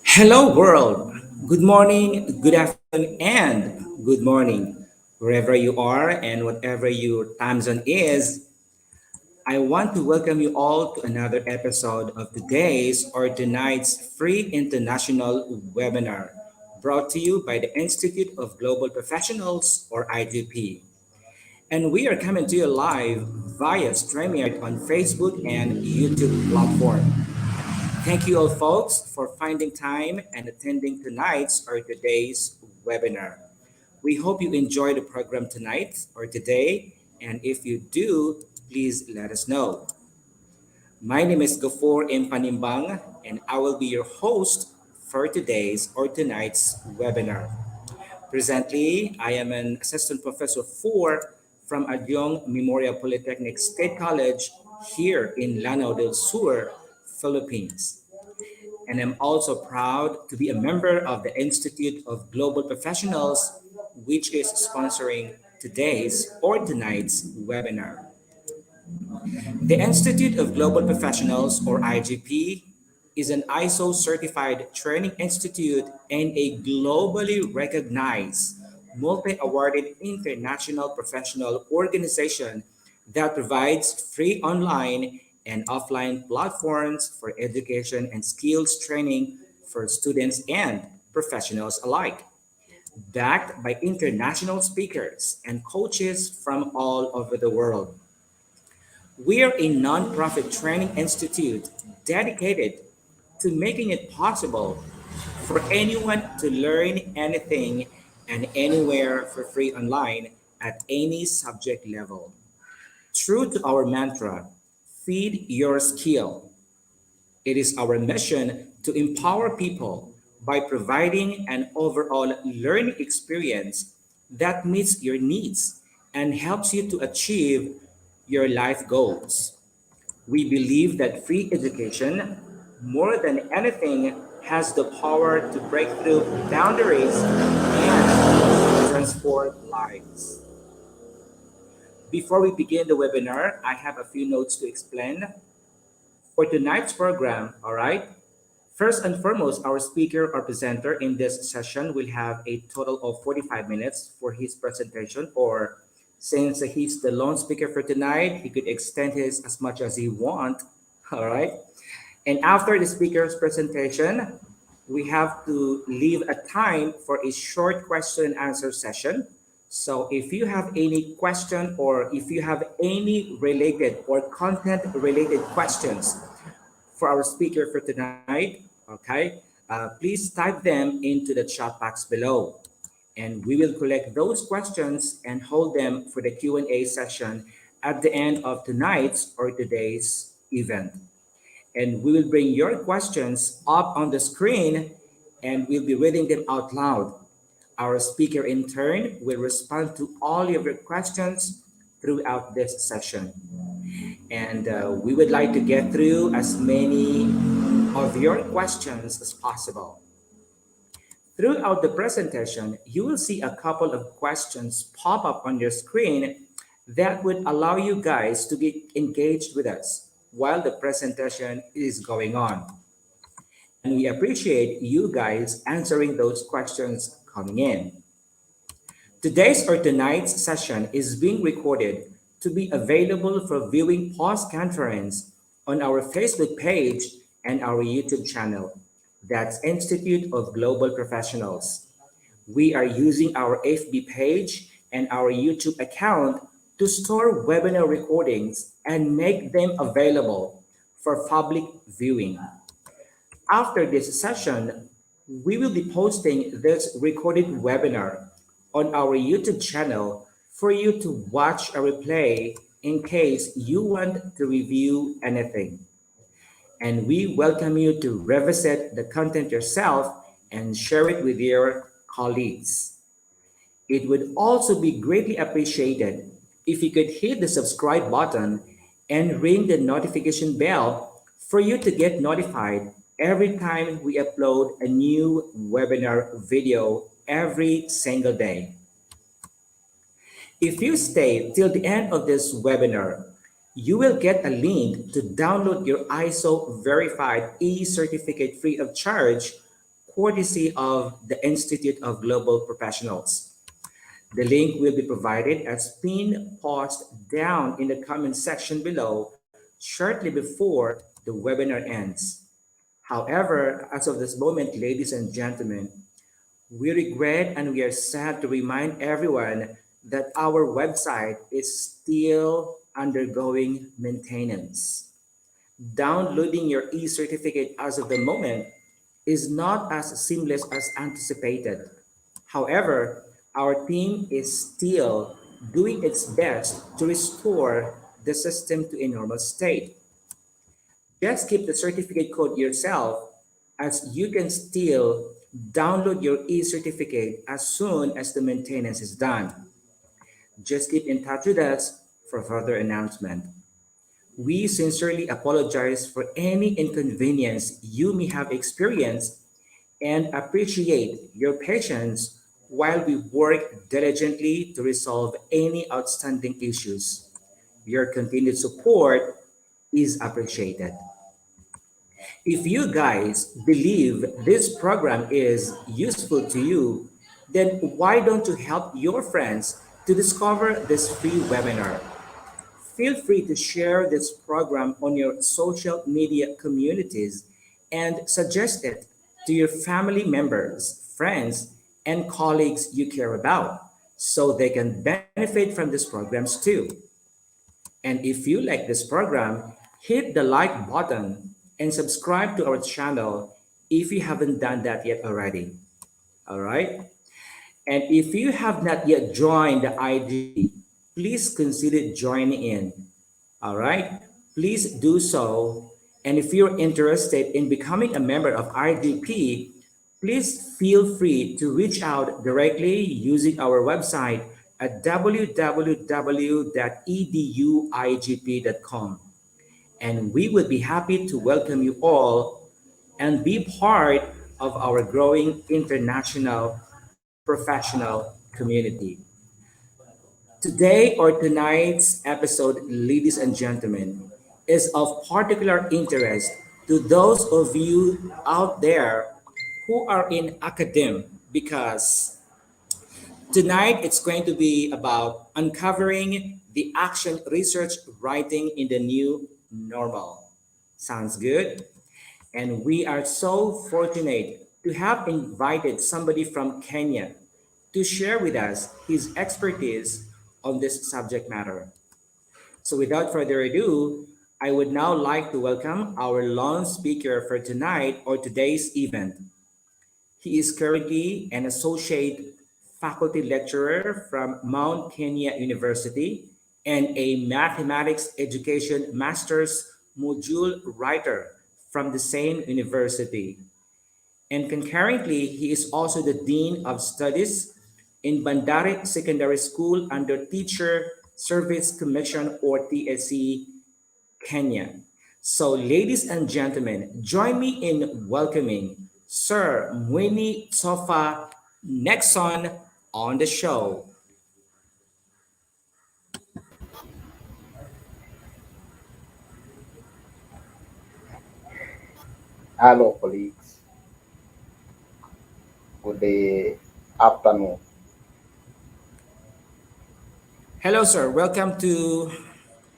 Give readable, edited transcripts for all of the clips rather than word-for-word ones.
Hello, world. Good morning, good afternoon, and good morning. Wherever you are and whatever your time zone is, I want to welcome you all to another episode of today's or tonight's free international webinar brought to you by the Institute of Global Professionals or IGP. And we are coming to you live via StreamYard on Facebook and YouTube platform. Thank you all folks for finding time and attending tonight's or today's webinar. We hope you enjoy the program tonight or today, and if you do, please let us know. My name is Gafor M. Panimbang, and I will be your host for today's or tonight's webinar. Presently, I am an assistant professor four from Adyong Memorial Polytechnic State College here in Lanao del Sur, Philippines. And I'm also proud to be a member of the Institute of Global Professionals, which is sponsoring today's or tonight's webinar. The Institute of Global Professionals, or IGP, is an ISO certified training institute and a globally recognized, multi awarded international professional organization that provides free online and offline platforms for education and skills training for students and professionals alike, backed by international speakers and coaches from all over the world. We are a nonprofit training institute dedicated to making it possible for anyone to learn anything and anywhere for free online at any subject level. True to our mantra, feed your skill. It is our mission to empower people by providing an overall learning experience that meets your needs and helps you to achieve your life goals. We believe that free education, more than anything, has the power to break through boundaries and transform lives. Before we begin the webinar, I have a few notes to explain. For tonight's program, all right, first and foremost, our speaker or presenter in this session will have a total of 45 minutes for his presentation, or since he's the lone speaker for tonight, he could extend his as much as he want, all right? And after the speaker's presentation, we have to leave a time for a short question and answer session. So if you have any question or if you have any related or content related questions for our speaker for tonight, okay, please type them into the chat box below. And we will collect those questions and hold them for the Q&A session at the end of tonight's or today's event. And we will bring your questions up on the screen and we'll be reading them out loud. Our speaker in turn will respond to all of your questions throughout this session. And we would like to get through as many of your questions as possible. Throughout the presentation, you will see a couple of questions pop up on your screen that would allow you guys to get engaged with us while the presentation is going on. And we appreciate you guys answering those questions coming in. Today's or tonight's session is being recorded to be available for viewing post-conference on our Facebook page and our YouTube channel. That's Institute of Global Professionals. We are using our FB page and our YouTube account to store webinar recordings and make them available for public viewing. After this session, we will be posting this recorded webinar on our YouTube channel for you to watch a replay in case you want to review anything. And we welcome you to revisit the content yourself and share it with your colleagues. It would also be greatly appreciated if you could hit the subscribe button and ring the notification bell for you to get notified every time we upload a new webinar video every single day. If you stay till the end of this webinar, you will get a link to download your ISO verified e-certificate free of charge, courtesy of the Institute of Global Professionals. The link will be provided as pinned post down in the comment section below shortly before the webinar ends. However, as of this moment, ladies and gentlemen, we regret and we are sad to remind everyone that our website is still undergoing maintenance. Downloading your e-certificate as of the moment is not as seamless as anticipated. However, our team is still doing its best to restore the system to a normal state. Just keep the certificate code yourself, as you can still download your e-certificate as soon as the maintenance is done. Just keep in touch with us for further announcement. We sincerely apologize for any inconvenience you may have experienced and appreciate your patience while we work diligently to resolve any outstanding issues. Your continued support is appreciated. If you guys believe this program is useful to you, then why don't you help your friends to discover this free webinar? Feel free to share this program on your social media communities and suggest it to your family members, friends, and colleagues you care about so they can benefit from these programs too. And if you like this program, hit the like button and subscribe to our channel if you haven't done that yet already. All right? And if you have not yet joined the IGP, please consider joining in. All right? Please do so. And if you're interested in becoming a member of IGP, please feel free to reach out directly using our website at www.eduigp.com. And we would be happy to welcome you all and be part of our growing international professional community. Today or tonight's episode, ladies and gentlemen, is of particular interest to those of you out there who are in academia because tonight it's going to be about uncovering the action research writing in the new normal. Sounds good? And we are so fortunate to have invited somebody from Kenya to share with us his expertise on this subject matter. So, without further ado, I would now like to welcome our lone speaker for tonight or today's event. He is currently an associate faculty lecturer from Mount Kenya University and a mathematics education master's module writer from the same university. And concurrently, he is also the Dean of Studies in Bandari Secondary School under Teacher Service Commission or TSC Kenya. So, ladies and gentlemen, join me in welcoming Sir Mwini Sofa Nexon on the show. Hello, colleagues. Good day, afternoon. Hello, sir. Welcome to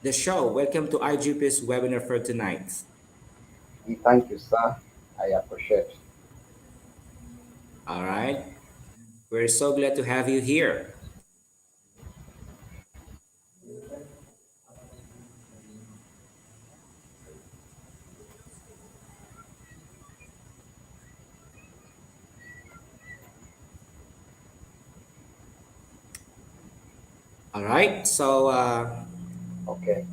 the show. Welcome to IGP's webinar for tonight. Thank you, sir. I appreciate. All right. We're so glad to have you here. All right. So, Okay.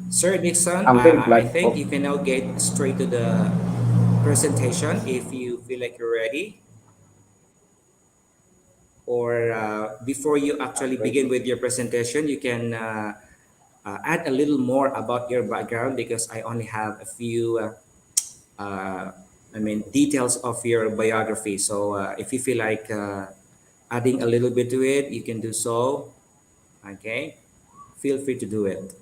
Sir Nixon, I'm very I glad. think you can now get straight to the presentation if you feel like you're ready. Or before you I'm actually begin ready. with your presentation, you can add a little more about your background because I only have a few uh, details of your biography. So if you feel like adding a little bit to it, you can do so. Okay, feel free to do it.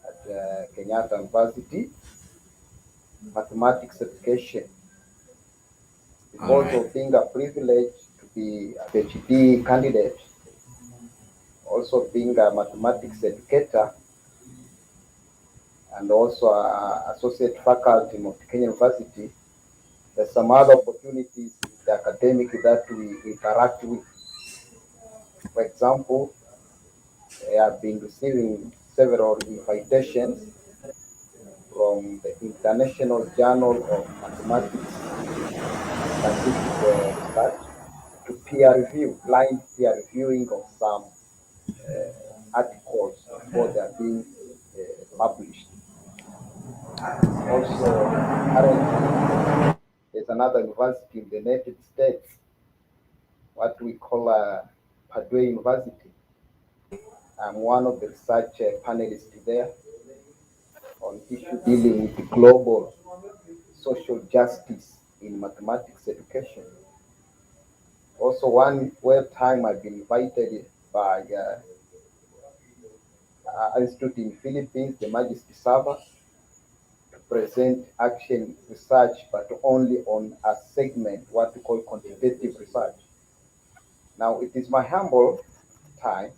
at Kenyatta University, mathematics education. All Because right. of being a privilege to be a PhD candidate, also being a mathematics educator, and also a associate faculty in Mount Kenya University, there's some other opportunities in the academic that we interact with. For example, I have been receiving several invitations from the International Journal of Mathematics and Scientific Research to peer review, blind peer reviewing of some articles before they are being published. Also, currently, there's another university in the United States, what we call Purdue University. I'm one of the research panelists there on issue dealing with global social justice in mathematics education. Also, one time I've been invited by institute in Philippines, the Majesty Server, to present action research, but only on a segment, what we call quantitative research. Now, it is my humble time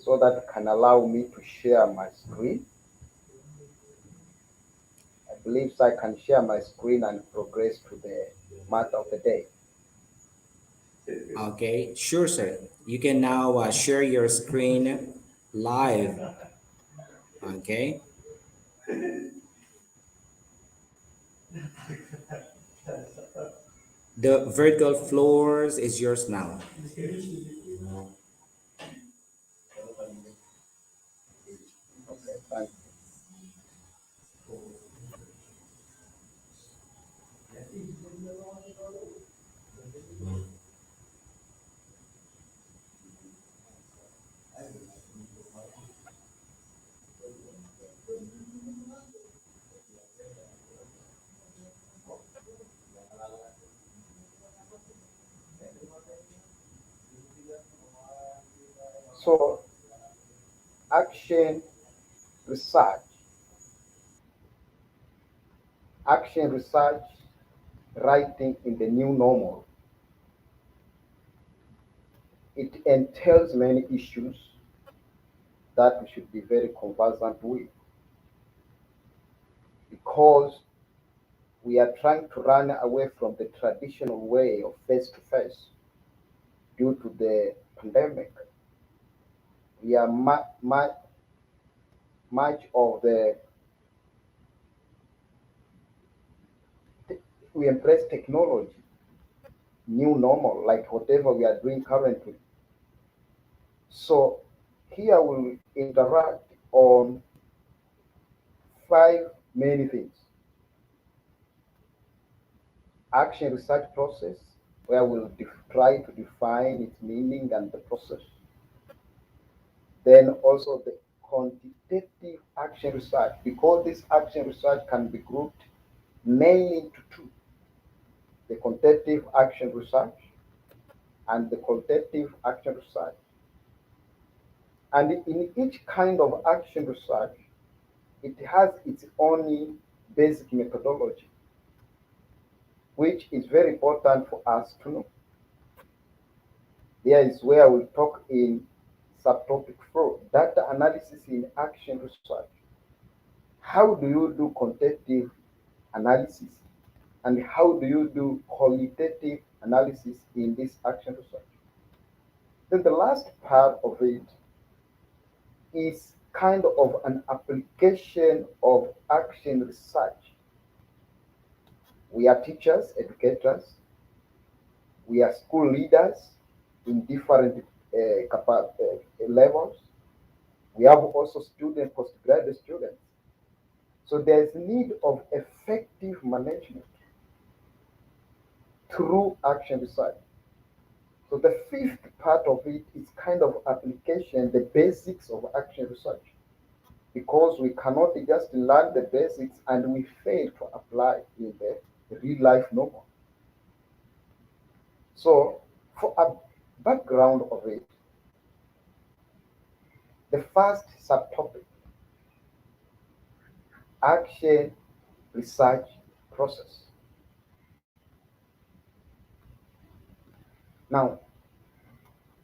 so that can allow me to share my screen. I believe so I can share my screen and progress to the matter of the day. Okay, sure, sir. You can now share your screen live. Okay, the virtual floors is yours now. Okay, thank you. So, action research, action research, writing in the new normal. It entails many issues that we should be very conversant with because we are trying to run away from the traditional way of face to face due to the pandemic. We are much of the we embrace technology, new normal, like whatever we are doing currently. So here we'll interact on five main things: action research process, where we'll try to define its meaning and the process. Then also the quantitative action research, because this action research can be grouped mainly into two: the quantitative action research and the qualitative action research. And in each kind of action research, it has its own basic methodology, which is very important for us to know. There is where we talk in subtopic 4, data analysis in action research. How do you do quantitative analysis? And how do you do qualitative analysis in this action research? Then the last part of it is kind of an application of action research. We are teachers, educators, we are school leaders in different levels. We have also students, postgraduate students. So there's need of effective management through action research. So the fifth part of it is kind of application, the basics of action research, because we cannot just learn the basics and we fail to apply in the real life normal. So for a background of it, the first subtopic, action research process. Now,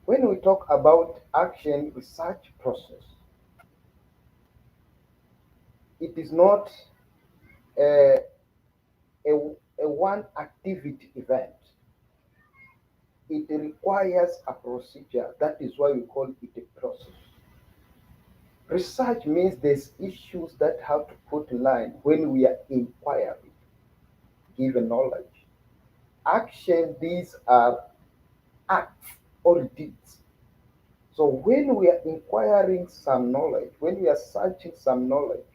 when we talk about action research process, it is not a, a, a one activity event. It requires a procedure. That is why we call it a process. Research means there's issues that have to put in line when we are inquiring, given knowledge. Action, these are acts or deeds. So when we are inquiring some knowledge, when we are searching some knowledge,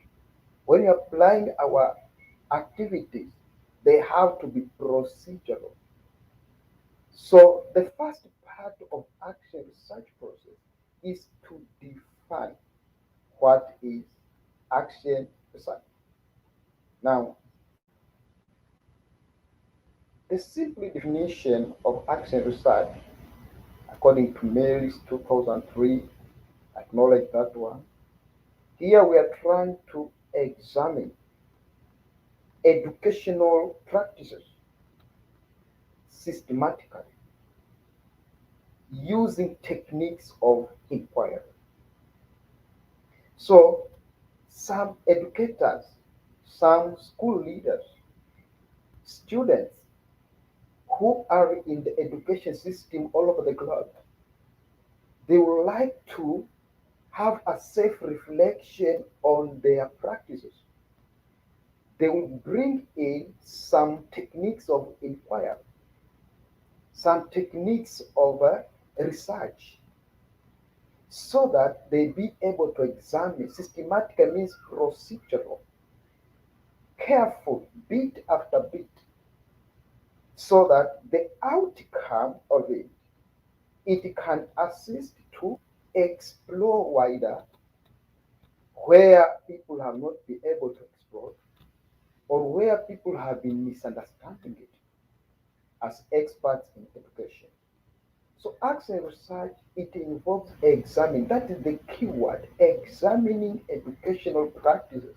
when we are applying our activities, they have to be procedural. So the first part of action research process is to define what is action research. Now, the simple definition of action research, according to Mary's 2003, acknowledge that one. Here we are trying to examine educational practices systematically using techniques of inquiry. So, some educators, some school leaders, students who are in the education system all over the globe, they would like to have a self reflection on their practices. They will bring in some techniques of inquiry, some techniques of research, so that they be able to examine. Systematic means procedural, careful, bit after bit, so that the outcome of it can assist to explore wider where people have not been able to explore, or where people have been misunderstanding it as experts in education. So action research, it involves examining, that is the key word, examining educational practices.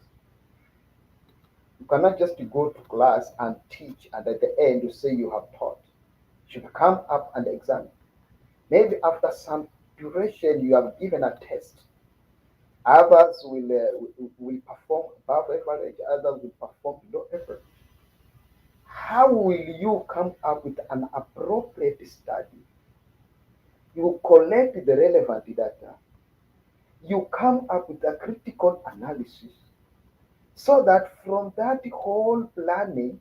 You cannot just go to class and teach and at the end you say you have taught. You should come up and examine. Maybe after some duration you have given a test. Others will perform above average, others will perform below average. How will you come up with an appropriate study? You collect the relevant data, you come up with a critical analysis, so that from that whole planning,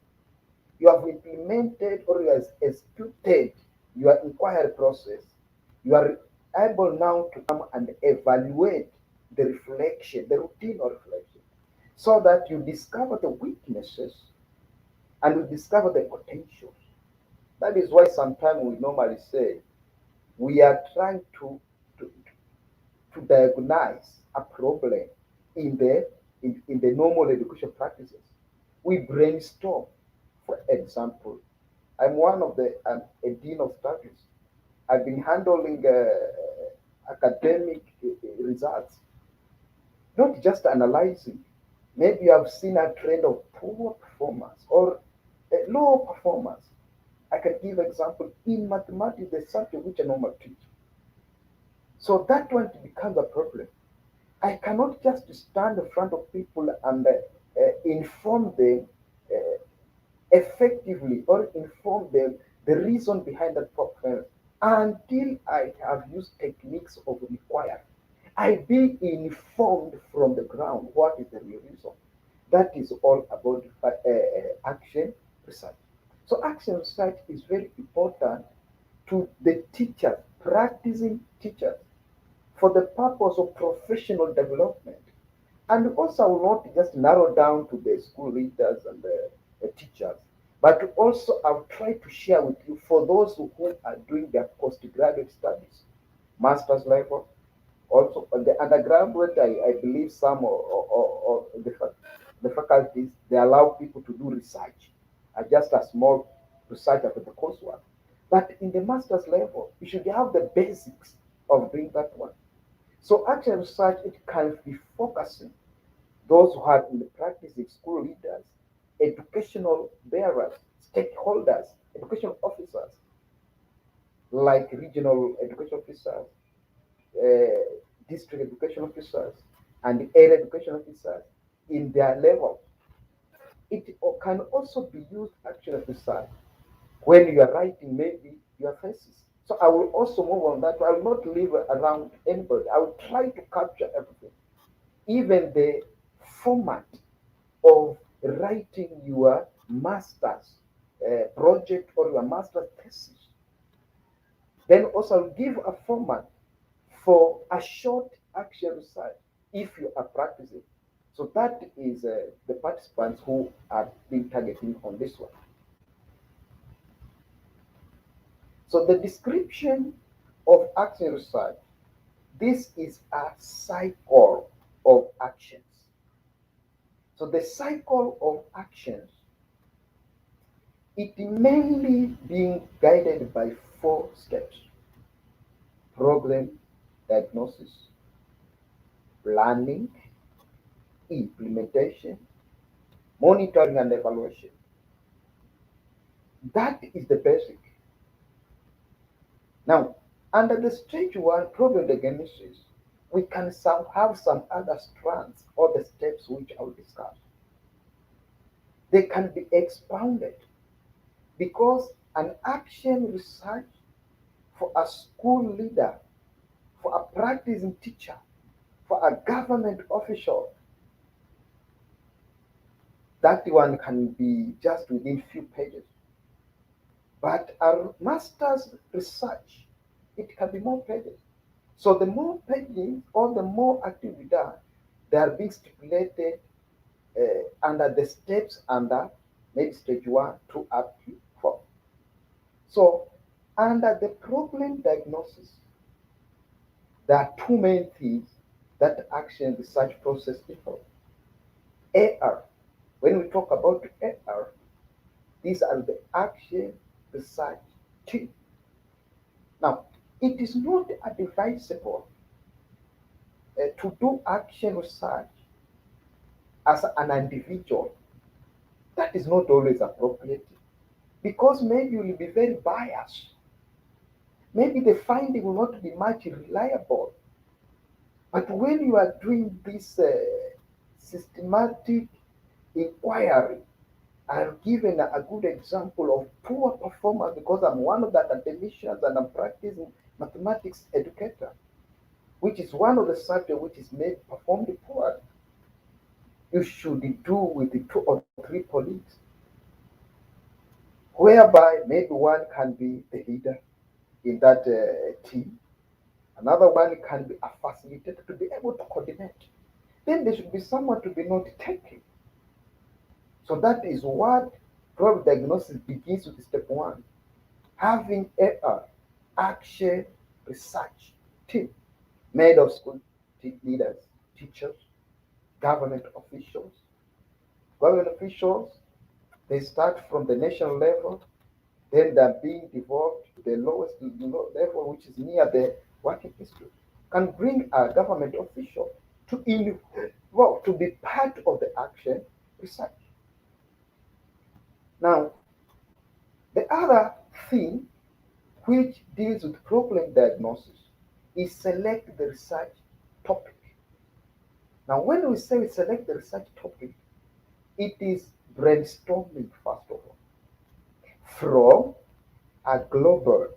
you have implemented or you have executed your inquiry process. You are able now to come and evaluate the reflection, the routine of reflection, so that you discover the weaknesses and you discover the potentials. That is why sometimes we normally say we are trying to, to diagnose a problem in the normal education practices. We brainstorm. For example, I'm one of the a dean of studies. I've been handling academic results, not just analyzing. Maybe you have seen a trend of poor performance or low performance. I can give example in mathematics, the subject which I normally teach. So that one becomes a problem. I cannot just stand in front of people and inform them uh, effectively or inform them the reason behind that problem until I have used techniques of inquiry. I be informed from the ground what is the real reason. That is all about action research. So action research is very important to the teachers, practicing teachers, for the purpose of professional development. And also, I will not just narrow down to the school leaders and the teachers, but also I'll try to share with you for those who are doing their postgraduate studies, master's level. Also, on the undergraduate, I believe some or the faculties, they allow people to do research, just a small research after the coursework. But in the master's level, you should have the basics of doing that one. So actual research, it can be focusing those who are in the practice of school leaders, educational bearers, stakeholders, education officers, like regional education officers, district education officers, and area education officers in their level. It can also be used actually to serve when you are writing maybe your thesis. So I will also move on that. I will not leave around anybody. I will try to capture everything, even the format of writing your master's project or your master's thesis. Then also give a format for a short action research if you are practicing. So that is the participants who are being targeting on this one. So the description of action research, this is a cycle of actions. So the cycle of actions, it mainly being guided by four steps: problem diagnosis, planning, implementation, monitoring, and evaluation. That is the basic. Now, under the stage one problem diagnosis, we can have some other strands or the steps which I will discuss. They can be expounded because an action research for a school leader, for a practicing teacher, for a government official, that one can be just within few pages. But a master's research, it can be more pages. So the more pages or the more activity done, they are being stipulated under the steps under maybe stage one, two, up to four. So under the problem diagnosis, there are two main things that action research process involves. AR. When we talk about AR, these are the action research team. Now, it is not advisable to do action research as an individual. That is not always appropriate because maybe you will be very biased. Maybe the finding will not be much reliable. But when you are doing this systematic inquiry, I've given a good example of poor performance because I'm one of the academicians and I'm practicing mathematics educator, which is one of the subjects which is made performed poor. You should do with the two or three colleagues, whereby maybe one can be the leader in that team, another one can be a facilitator to be able to coordinate. Then there should be someone to be note taking. So that is what problem diagnosis begins with step one. Having a action research team made of school leaders, teachers, government officials. Government officials, they start from the national level, then they're being devolved to the lowest level, which is near the working institute. Can bring a government official to to be part of the action research. Now, the other thing which deals with problem diagnosis is select the research topic. Now, when we say we select the research topic, it is brainstorming first of all from a global,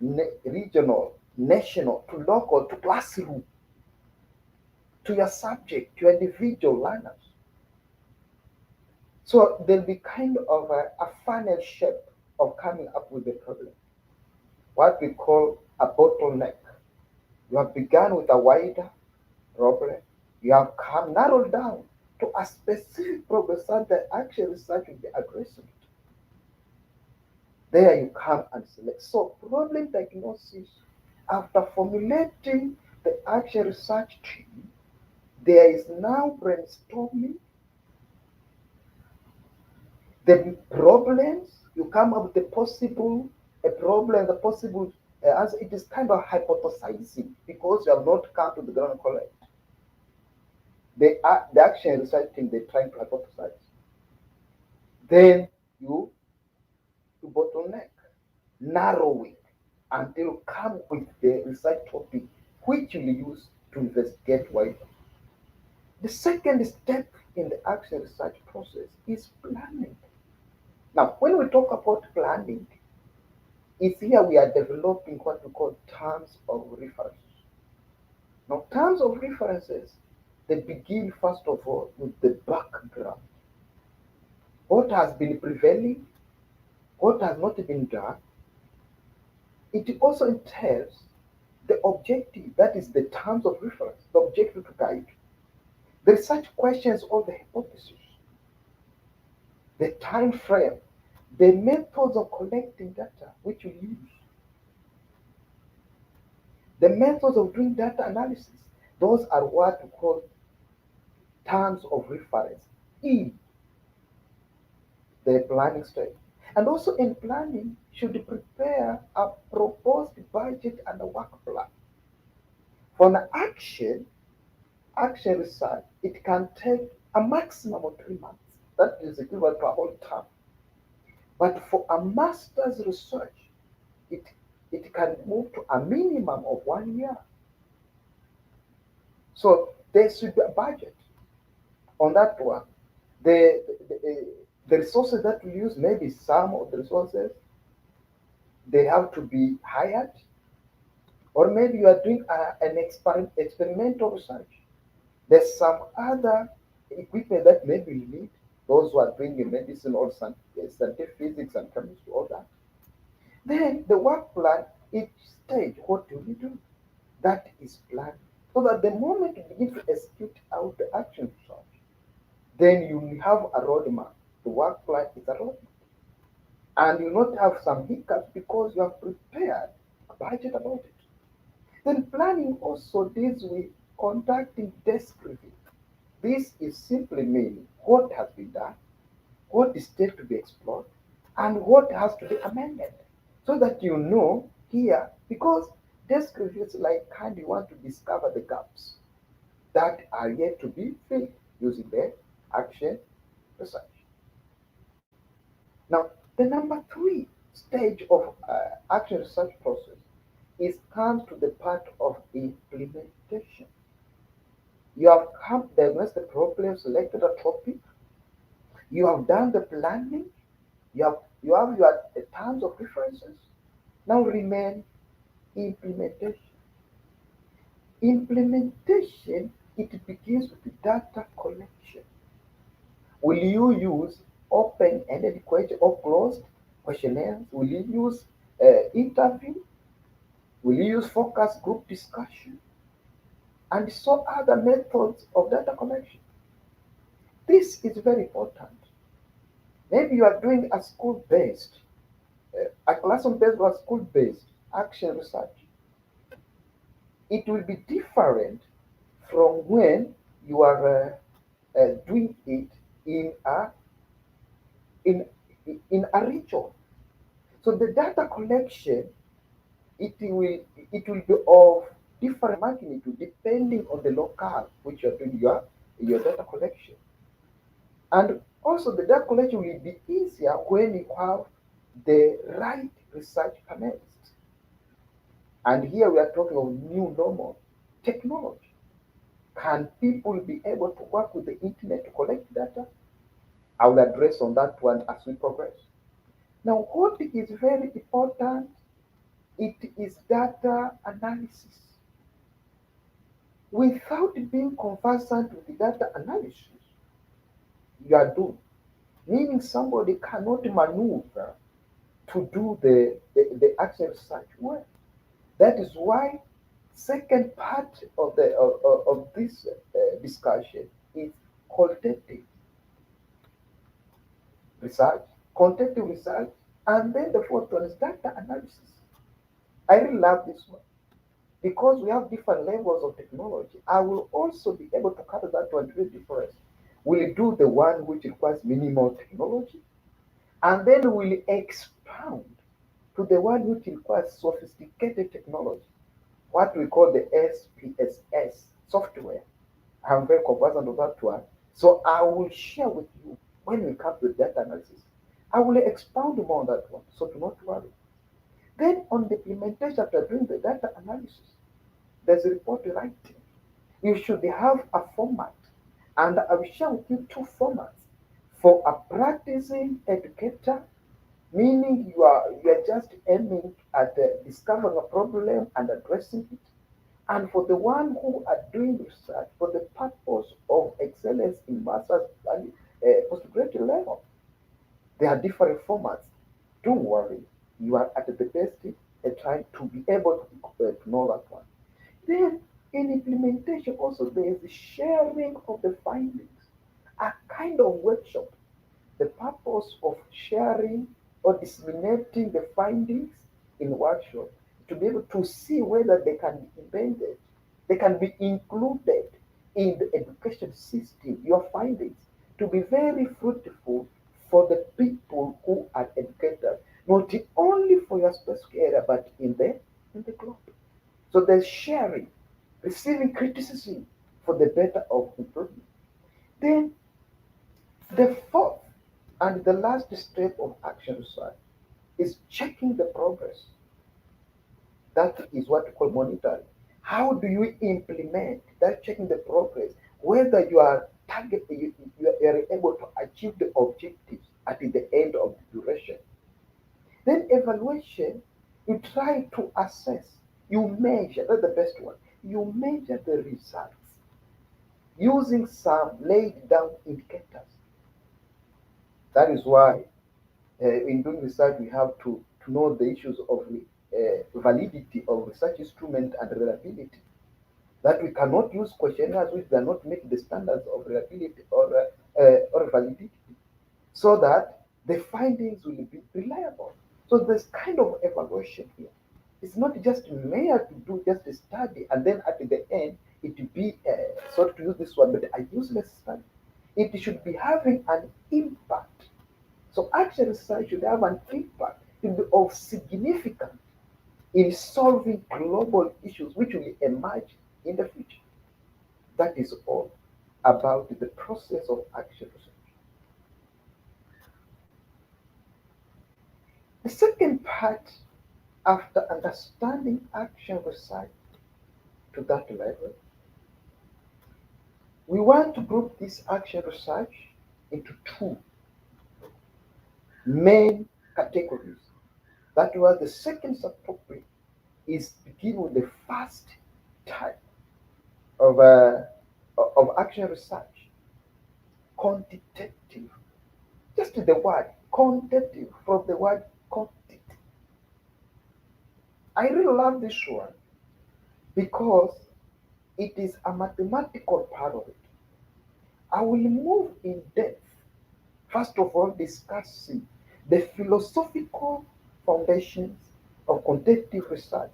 regional, national to local to classroom to your subject, to your individual learners. So there'll be kind of a funnel shape of coming up with the problem, what we call a bottleneck. You have begun with a wider problem, You have come narrowed down to a specific problem that the action research will be addressing. There you come and select. So problem diagnosis, after formulating the action research team, there is now brainstorming the problems. You come up with the possible a problem, the possible as it is kind of hypothesizing because you have not come to the ground correct. The action research team they're trying to hypothesize. Then you to bottleneck, narrowing until you come with the research topic which you will use to investigate wider. The second step in the action research process is planning. Now, when we talk about planning, it's here we are developing what we call terms of reference. Now, terms of references, they begin first of all with the background. What has been prevailing, what has not been done. It also entails the objective, that is the terms of reference, the objective to guide. The research questions all the hypotheses, the time frame, the methods of collecting data which you use, the methods of doing data analysis. Those are what we call terms of reference in the planning stage. And also in planning, should prepare a proposed budget and a work plan. For an action research, it can take a maximum of 3 months. That is equivalent to a whole term. But for a master's research, it, it can move to a minimum of 1 year. So there should be a budget on that one. The, the, the resources that we use, maybe some of the resources, they have to be hired, or maybe you are doing an experimental research. There's some other equipment that maybe you need, those who are doing the medicine or scientific physics and chemistry, all that. Then the work plan, each stage, what do we do? That is planned. So that the moment you begin to execute out the action research, then you have a roadmap. The work plan is a roadmap. And you not have some hiccups because you have prepared a budget about it. Then planning also deals with conducting desk review. This is simply meaning what has been done, what is still to be explored, and what has to be amended. So that you know here, because desk reviews like kind you want to discover the gaps that are yet to be filled using the action research. Now, the number three stage of action research process is comes to the part of implementation. You have come diagnosed the problem, selected a topic, you have done the planning, you have your terms of references. Now remain implementation. Implementation, it begins with data collection. Will you use open-ended question or closed questionnaires? Will you use interview? Will you use focus group discussion? And so other methods of data collection. This is very important. Maybe you are doing a school-based, a classroom-based or school-based action research. It will be different from when you are doing it in a in in a region. So the data collection it will be of different magnitude depending on the locale which you're doing your data collection. And also the data collection will be easier when you have the right research commenced. And here we are talking of new normal technology. Can people be able to work with the internet to collect data? I will address on that one as we progress. Now, what is very important, it is data analysis. Without being conversant with the data analysis, you are doomed. Meaning somebody cannot maneuver to do the action research well. That is why Second part of of this discussion is qualitative research, quantitative research, and then the fourth one is data analysis. I really love this one because we have different levels of technology. I will also be able to cover that one very different. We'll do the one which requires minimal technology, and then we'll expound to the one which requires sophisticated technology, what we call the SPSS software. I'm very conversant with that one. So I will share with you when we come to data analysis. I will expound more on that one, so do not worry. Then on the implementation after doing the data analysis, there's a report writing. You should have a format, and I will share with you two formats for a practicing educator, meaning you are just aiming at discovering a problem and addressing it, and for the one who are doing research for the purpose of excellence in master's and postgraduate level. There are different formats. Don't worry, you are at the best trying to be able to know that one. Then, in implementation, also there is the sharing of the findings, a kind of workshop. The purpose of sharing or disseminating the findings in workshop to be able to see whether they can be embedded, they can be included in the education system, your findings, to be very fruitful for the people who are educated, not only for your specific area, but in the globe. So there's sharing, receiving criticism for the better of improvement. Then the fourth and the last step of action research is checking the progress. That is what we call monitoring. How do you implement that checking the progress? Whether you are you are able to achieve the objectives at the end of the duration. Then evaluation, you try to assess, you measure, that's the best one. You measure the results using some laid down indicators. That is why in doing research, we have to know the issues of validity of research instrument and reliability. That we cannot use questionnaires which do not meet the standards of reliability or validity, so that the findings will be reliable. So there's kind of evaluation here. It's not just mere to do just a study and then at the end it will be sorry to use this one, but a useless study. It should be having an impact. So action research should have an impact, should be of significance in solving global issues which will emerge in the future. That is all about the process of action research. The second part, after understanding action research to that level, we want to group this action research into two main categories. That was the second subtopic is begin with the first type of, uh, of action research, quantitative. Just the word quantitative from the word quantity. I really love this one because it is a mathematical part of it. I will move in depth, first of all, discussing the philosophical foundations of quantitative research.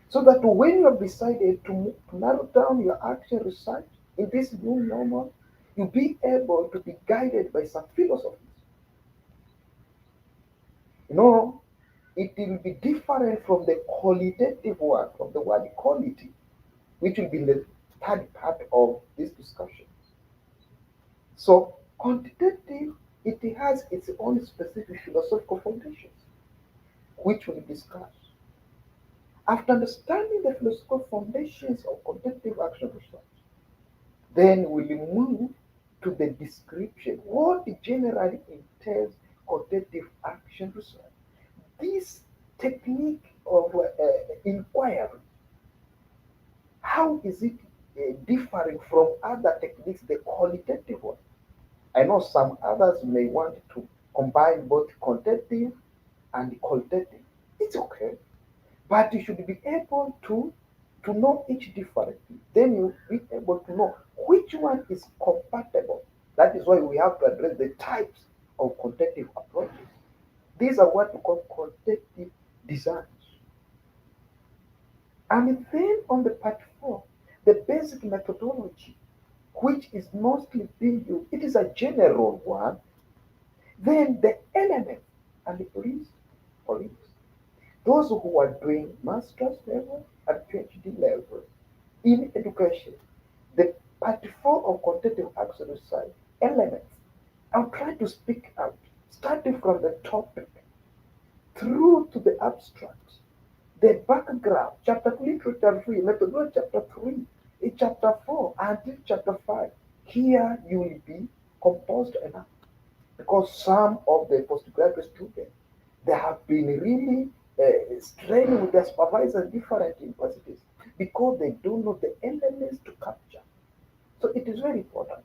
So that when you have decided to narrow down your action research in this new normal, you'll be able to be guided by some philosophies. You know, it will be different from the qualitative one, from the word quality, which will be the third part of this discussion. So, quantitative, it has its own specific philosophical foundations, which we'll discuss. After understanding the philosophical foundations of quantitative action research, then we'll move to the description. What generally entails quantitative action research? This technique of inquiry, how is it differing from other techniques, the qualitative one? I know some others may want to combine both quantitative and qualitative. It's okay. but you should be able to know each differently. Then you be able to know which one is compatible. That is why we have to address the types of quantitative approaches. These are what we call quantitative designs. And then on the part four, the basic methodology, which is mostly being used, it is a general one. Then the elements and the police, those who are doing master's level and PhD level in education, the part four of quantitative action research elements. I'll try to speak out, starting from the topic through to the abstract, the background, chapter 3 to chapter 3, methodology chapter 3, in chapter 4 until chapter 5. Here you will be composed enough because some of the postgraduate students, they have been really straining with their supervisors in different universities because they don't know the elements to capture. So it is very important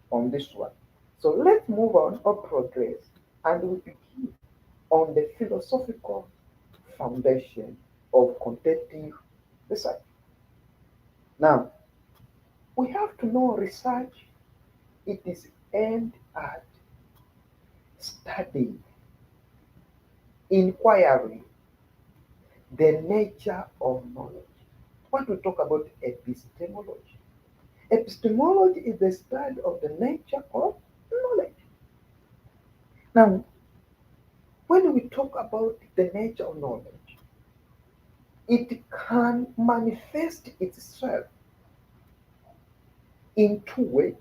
on this one. So let's move on or progress and we begin on the philosophical foundation of quantitative research. Now, we have to know research, it is aimed at studying, inquiry, the nature of knowledge. What we talk about epistemology. Epistemology is the study of the nature of knowledge. Now, when we talk about the nature of knowledge, it can manifest itself in two ways,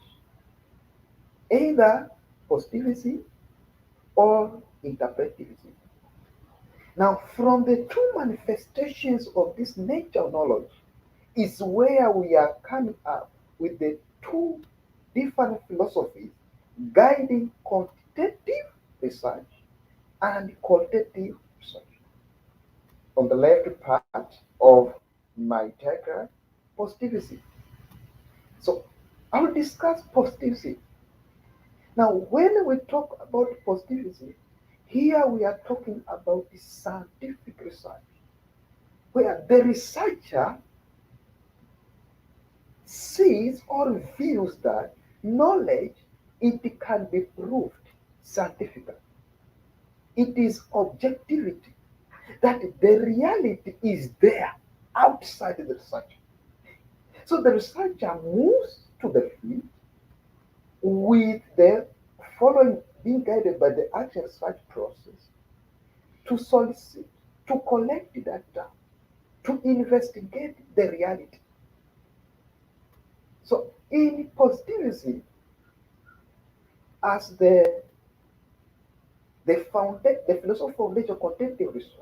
either positivity or interpretivity. Now, from the two manifestations of this nature of knowledge is where we are coming up with the two different philosophies guiding quantitative research and qualitative research. On the left part of my diagram, positivity. So I'll discuss positivity. Now, when we talk about positivity, here we are talking about the scientific research, where the researcher sees or views that knowledge it can be proved scientifically. It is objectivity that the reality is there outside the researcher. So the researcher moves to the field with the following being guided by the action research process to solicit, to collect the data, to investigate the reality. So in positivism, as the philosophy foundation contemplative research,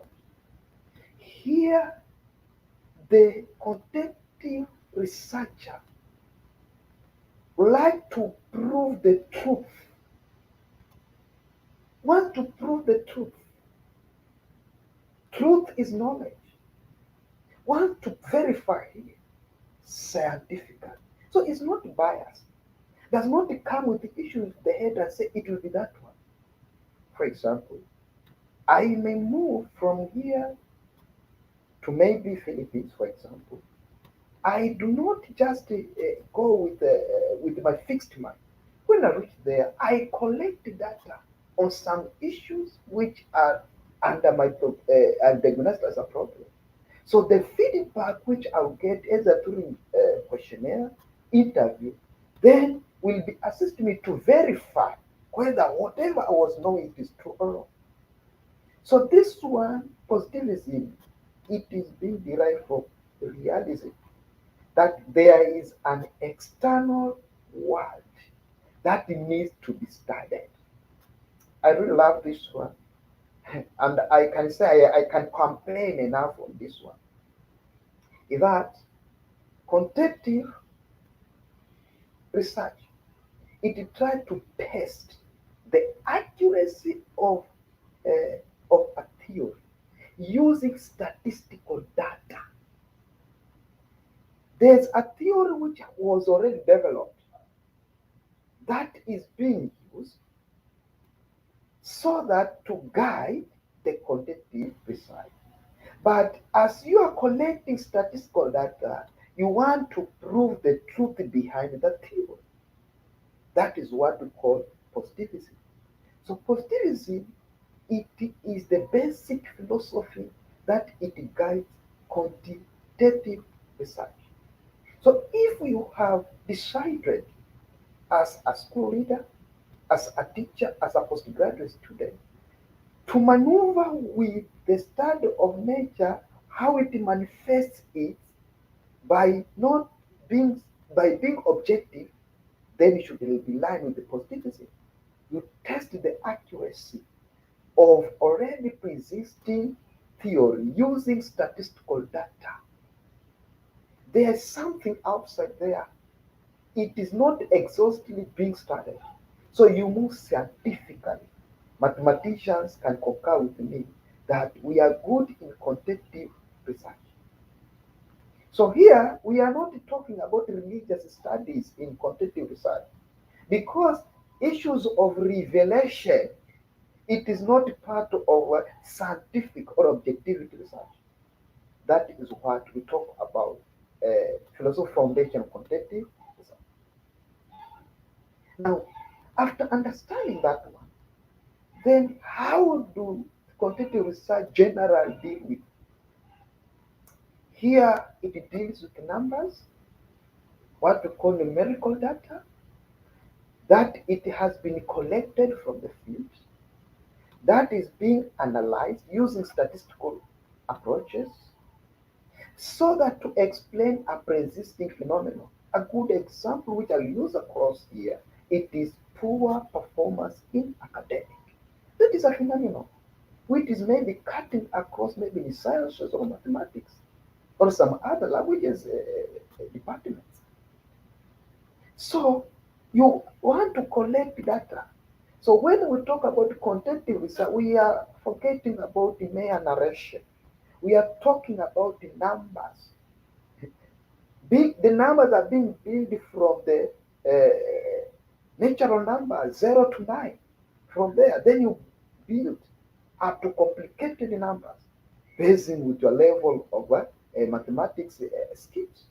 here the contemplative researcher would like to prove the truth, want to prove the truth. Truth is knowledge. Want to verify it scientifically. So it's not biased. Does not come with the issue in the head and say it will be that one. For example, I may move from here to maybe Philippines, for example. I do not just go with my fixed mind. When I reach there, I collect data on some issues which are under my and diagnosed as a problem. So the feedback which I'll get either during questionnaire, interview, then will be assist me to verify whether whatever I was knowing is true or wrong. So this one, positivism, it is being derived from realism that there is an external world that needs to be studied. I really love this one, and I can say I can complain enough on this one. Is that quantitative research? It tries to test the accuracy of a theory using statistical data. There's a theory which was already developed that is being used so that to guide the quantitative research. But as you are collecting statistical data, you want to prove the truth behind the theory. That is what we call positivism. So positivism, it is the basic philosophy that it guides quantitative research. So if you have decided as a school leader, as a teacher, as a postgraduate student, to maneuver with the study of nature, how it manifests it by not being by being objective, then you should rely with the positivism. You test the accuracy of already pre-existing theory using statistical data. There is something outside there. It is not exhaustively being studied. So you move scientifically. Mathematicians can concur with me that we are good in quantitative research. So here we are not talking about religious studies in quantitative research because issues of revelation, it is not part of scientific or objectivity research. That is what we talk about philosophy foundation of quantitative research. Now, after understanding that one, then how do quantitative research generally deal with? Here it deals with numbers, what we call numerical data, that it has been collected from the field, that is being analyzed using statistical approaches, so that to explain a pre-existing phenomenon. A good example which I'll use across here, it is poor performance in academic. That is a phenomenon which is maybe cutting across maybe in sciences or mathematics or some other languages departments. So you want to collect data. So when we talk about quantitative research, we are forgetting about the mere narration. We are talking about the numbers. The numbers are being built from the natural number 0 to 9. From there, then you build up to complicated numbers based with your level of mathematics skills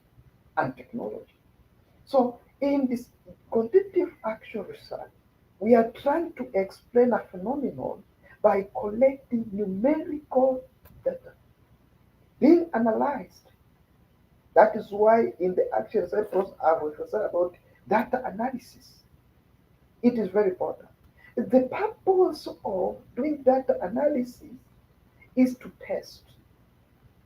and technology. So in this quantitative action research, we are trying to explain a phenomenon by collecting numerical data being analyzed. That is why in the action research process, I will say about data analysis. It is very important. The purpose of doing data analysis is to test,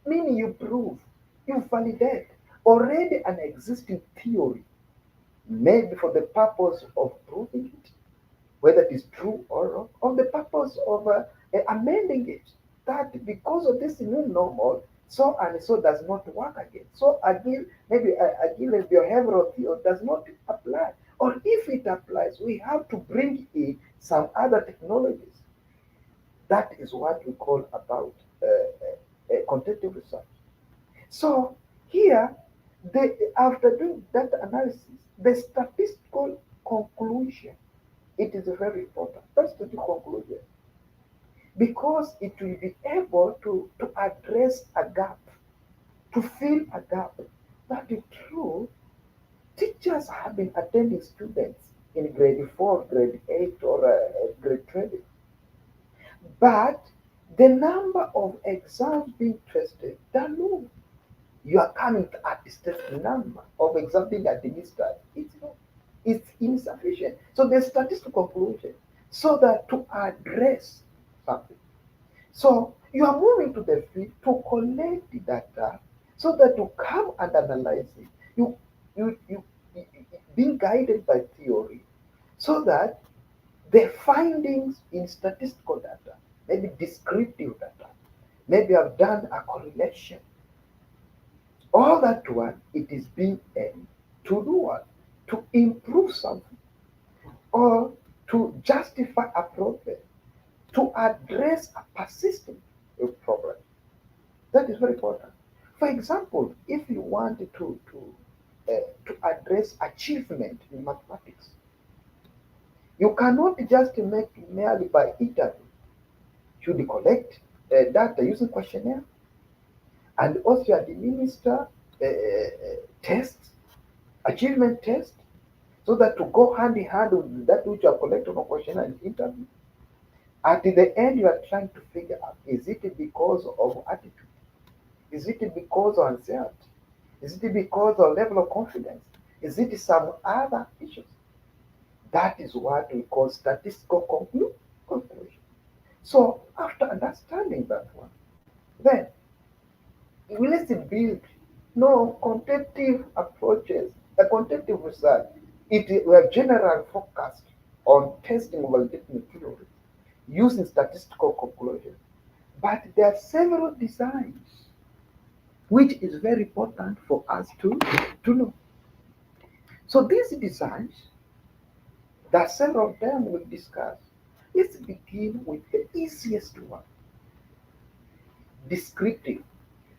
meaning you prove, you validate already an existing theory, maybe for the purpose of proving it, whether it is true or wrong, or the purpose of amending it. That because of this new normal, so and so does not work again. So again, maybe again, a behavioral theory does not apply. Or if it applies, we have to bring in some other technologies. That is what we call about quantitative research. So here, after doing data analysis, the statistical conclusion, it is very important. That's the conclusion because it will be able to address a gap, to fill a gap. That is true. Teachers have been attending students in grade 4, grade 8, or grade 20, but the number of exams being tested, they're low. You are coming at the state number of exams being administered. It's insufficient. So the statistical conclusion, so that to address something. So you are moving to the field to collect the data so that you come and analyze it. You being guided by theory so that the findings in statistical data, maybe descriptive data, maybe have done a correlation. All that one, it is being aimed to do what? To improve something or to justify a problem, to address a persistent problem. That is very important. For example, if you want to address achievement in mathematics, you cannot just make merely by interview. Should you collect data using questionnaire? and also administer tests, achievement tests, so that to go hand in hand with that which you have collected on question and interview. At the end, you are trying to figure out, is it because of attitude? Is it because of anxiety? Is it because of level of confidence? Is it some other issues? That is what we call statistical conclusion. So after understanding that one, then let's build no quantitative approaches. The quantitative research, it were generally focused on testing of validating theory using statistical conclusions. But there are several designs which is very important for us to know. So these designs, there are several of them we'll discuss. Let's begin with the easiest one, descriptive,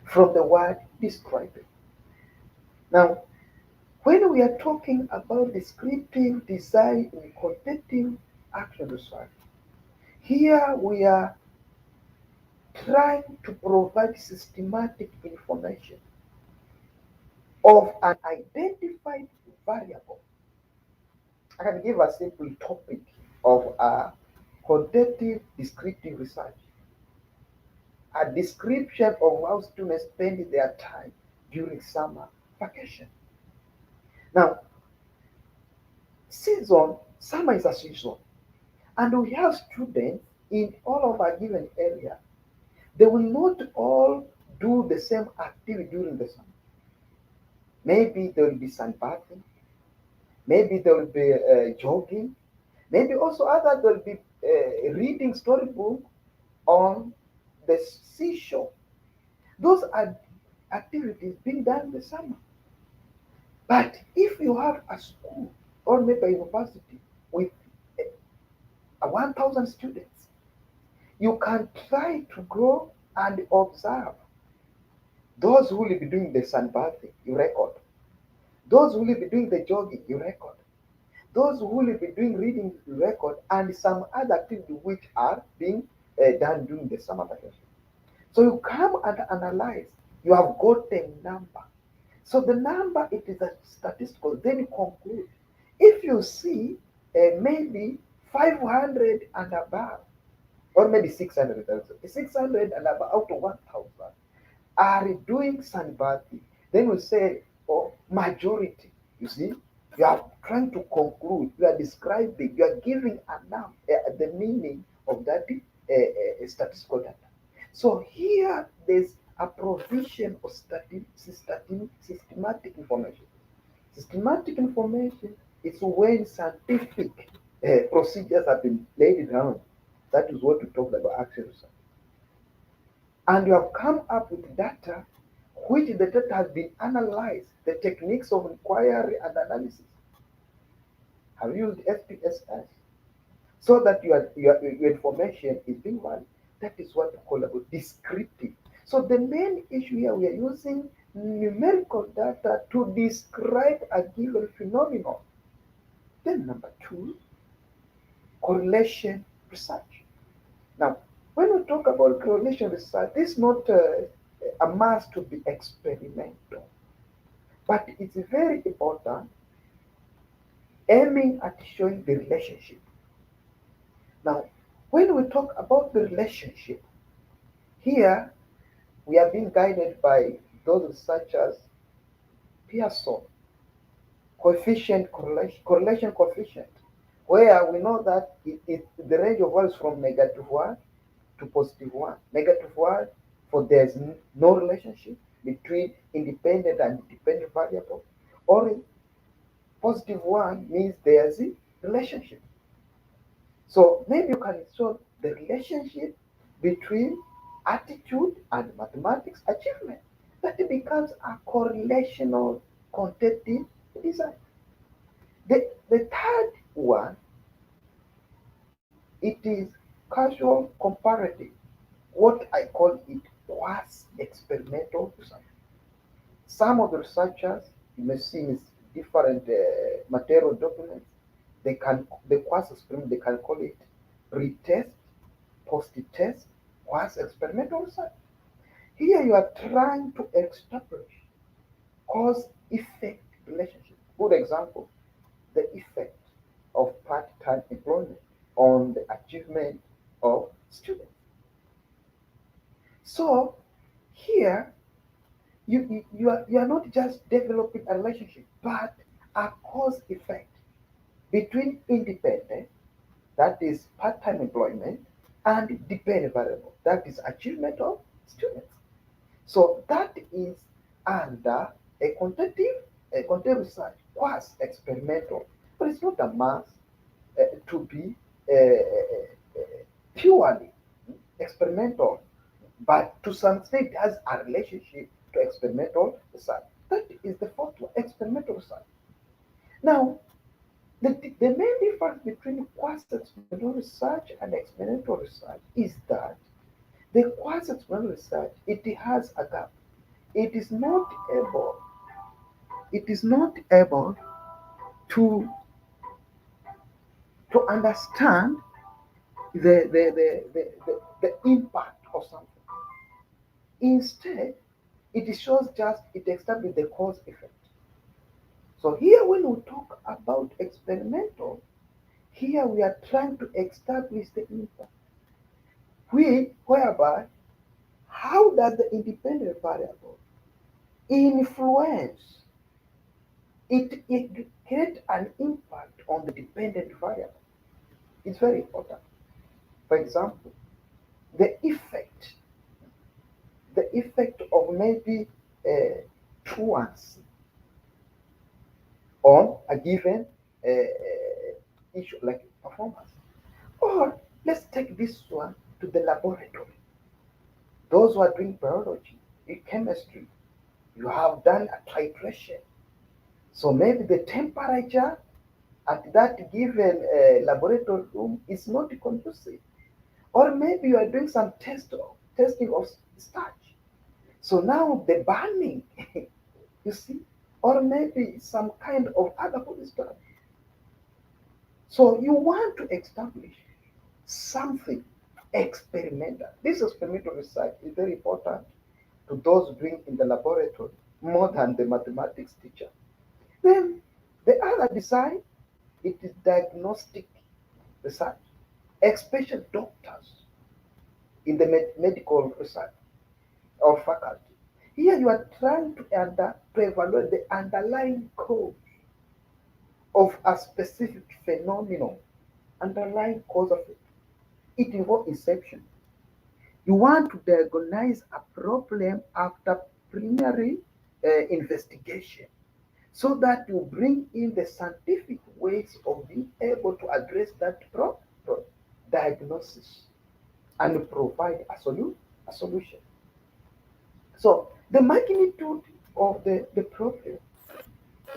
from the word describing. Now, when we are talking about descriptive design in quantitative action research, here we are trying to provide systematic information of an identified variable. I can give a simple topic of a quantitative descriptive research, a description of how students spend their time during summer vacation. Now, summer is a season, and we have students in all of our given area. They will not all do the same activity during the summer. Maybe there will be sunbathing, maybe there will be jogging, maybe also others will be reading storybook on the seashore. Those are activities being done in the summer. But if you have a school or maybe a university with 1,000 students, you can try to go and observe those who will be doing the sunbathing, you record. Those who will be doing the jogging, you record. Those who will be doing reading, you record, and some other activities which are being done during the summer vacation. So you come and analyze. You have got a number. So the number, it is a statistical. Then you conclude. If you see maybe 500 and above, or maybe 600, 600 and above out of 1,000 are doing sunbathing, then we say, oh, majority. You see, you are trying to conclude, you are describing, you are giving the meaning of that statistical data. So here there's a provision of systematic information. Systematic information is when scientific procedures have been laid down. That is what we talked about action research. And you have come up with data which the data has been analyzed, the techniques of inquiry and analysis have used SPSS so that your information is being valid. That is what we call about descriptive. So the main issue here, we are using numerical data to describe a given phenomenon. Then number two, correlation research. Now, when we talk about correlation research, this is not a must to be experimental, but it's very important aiming at showing the relationship. Now, when we talk about the relationship, here we are being guided by those researchers, Pearson, correlation coefficient, where we know that the range of values from -1 to +1. -1 for there's no relationship between independent and dependent variable, or +1 means there's a relationship. So maybe you can show the relationship between attitude and mathematics achievement. That it becomes a correlational quantitative design. The third one, it is casual comparative, what I call it quasi experimental research. Some of the researchers, you may see in different material documents, the quasi experiment, they can call it pre-test, post-test, quasi experimental research. Here you are trying to establish cause-effect relationship. Good example, the effect of part-time employment on the achievement of students. So here you are not just developing a relationship, but a cause effect between independent, that is part-time employment, and dependent variable, that is achievement of students. So that is under a quantitative research, was experimental, but it's not a must to be purely experimental, but to some extent it has a relationship to experimental research. That is the fourth one, experimental research. Now, the main difference between quasi-experimental research and experimental research is that the quasi-experimental research, it has a gap. It is not able, it is not able to to understand the impact of something. Instead, it shows just it establishes the cause effect. So here when we talk about experimental, here we are trying to establish the impact. Whereby how does the independent variable influence it create an impact on the dependent variable? It's very important. For example, the effect the effect of maybe truancy on a given issue like performance. Or let's take this one to the laboratory. Those who are doing biology, in chemistry, you have done a titration. So maybe the temperature at that given laboratory room is not conducive. Or maybe you are doing some testing of starch. So now the burning, you see, or maybe some kind of other food stuff. So you want to establish something experimental. This experimental research is very important to those doing in the laboratory more than the mathematics teacher. Then the other design, it is diagnostic research, especially doctors in the medical research or faculty. Here you are trying to evaluate the underlying cause of a specific phenomenon, underlying cause of it. It involves inception. You want to diagnose a problem after preliminary investigation so that you bring in the scientific ways of being able to address that diagnosis and provide a solution. So the magnitude of the problem,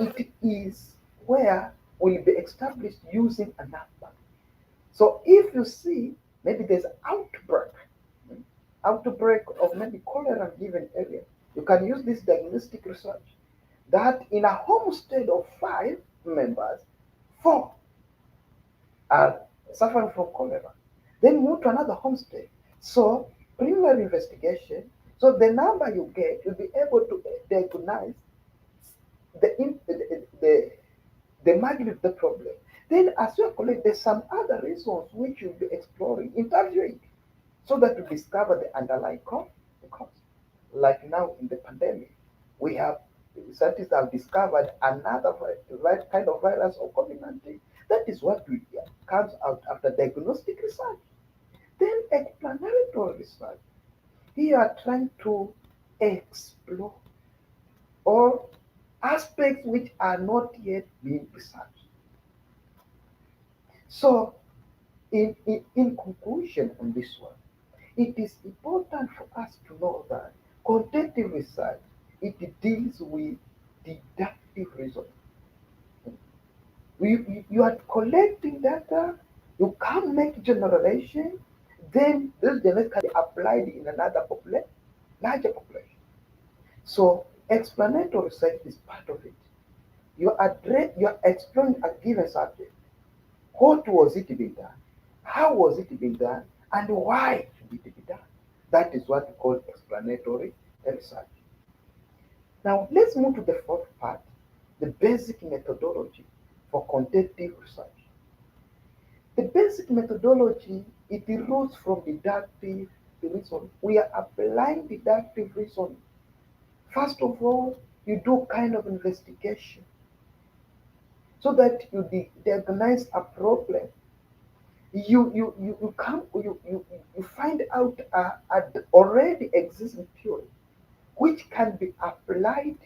it is where will be established using a number. So if you see maybe there's outbreak of maybe cholera in given area, you can use this diagnostic research that in a homestead of 5 members, 4 are suffering from cholera. Then move to another homestead. So preliminary investigation. So the number you get, you'll be able to diagnose the the magnitude of the problem. Then, as you collect, there's some other reasons which you'll be exploring, interviewing, so that you discover the underlying cause. The cause. Like now in the pandemic, we have scientists have discovered another right kind of virus of COVID-19. That is what comes out after diagnostic research. Then explanatory research. Here you are trying to explore all aspects which are not yet being researched. So, in conclusion on this one, it is important for us to know that quantitative research, it deals with deductive reasoning. You are collecting data, you can make generalization, then this generalization can be applied in another larger population. So explanatory research is part of it. You are exploring a given subject. What was it being done? How was it being done? And why should it be done? That is what we call explanatory. explanatory research. Now let's move to the fourth part, the basic methodology for quantitative research. The basic methodology, it roots from deductive reasoning. We are applying deductive reasoning. First of all, you do kind of investigation so that you diagnose a problem. You come you find out a already existing theory which can be applied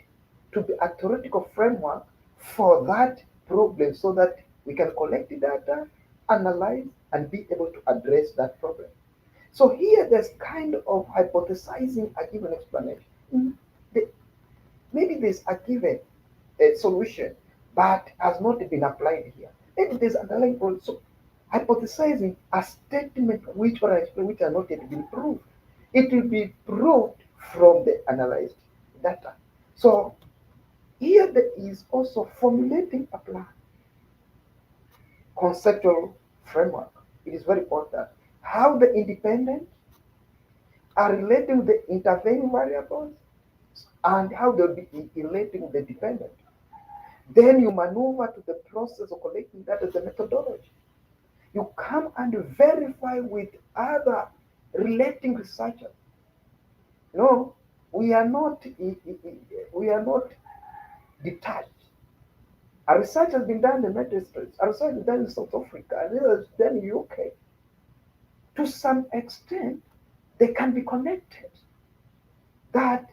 to be a theoretical framework for that problem so that we can collect the data, analyze, and be able to address that problem. So here there's kind of hypothesizing a given explanation. Mm, the- Maybe there's a given solution, but has not been applied here. Maybe there's underlying problem. So hypothesizing a statement which what I explain, which are not yet been proved. It will be proved from the analyzed data. So here there is also formulating a plan, conceptual framework. It is very important. How the independent are relating with the intervening variables and how they'll be relating with the dependent. Then you maneuver to the process of collecting data, the methodology. You come and verify with other relating researchers. No, we are not we are not detached. A research has been done in the United States, a research has been done in South Africa, and it has done in UK. To some extent, they can be connected. That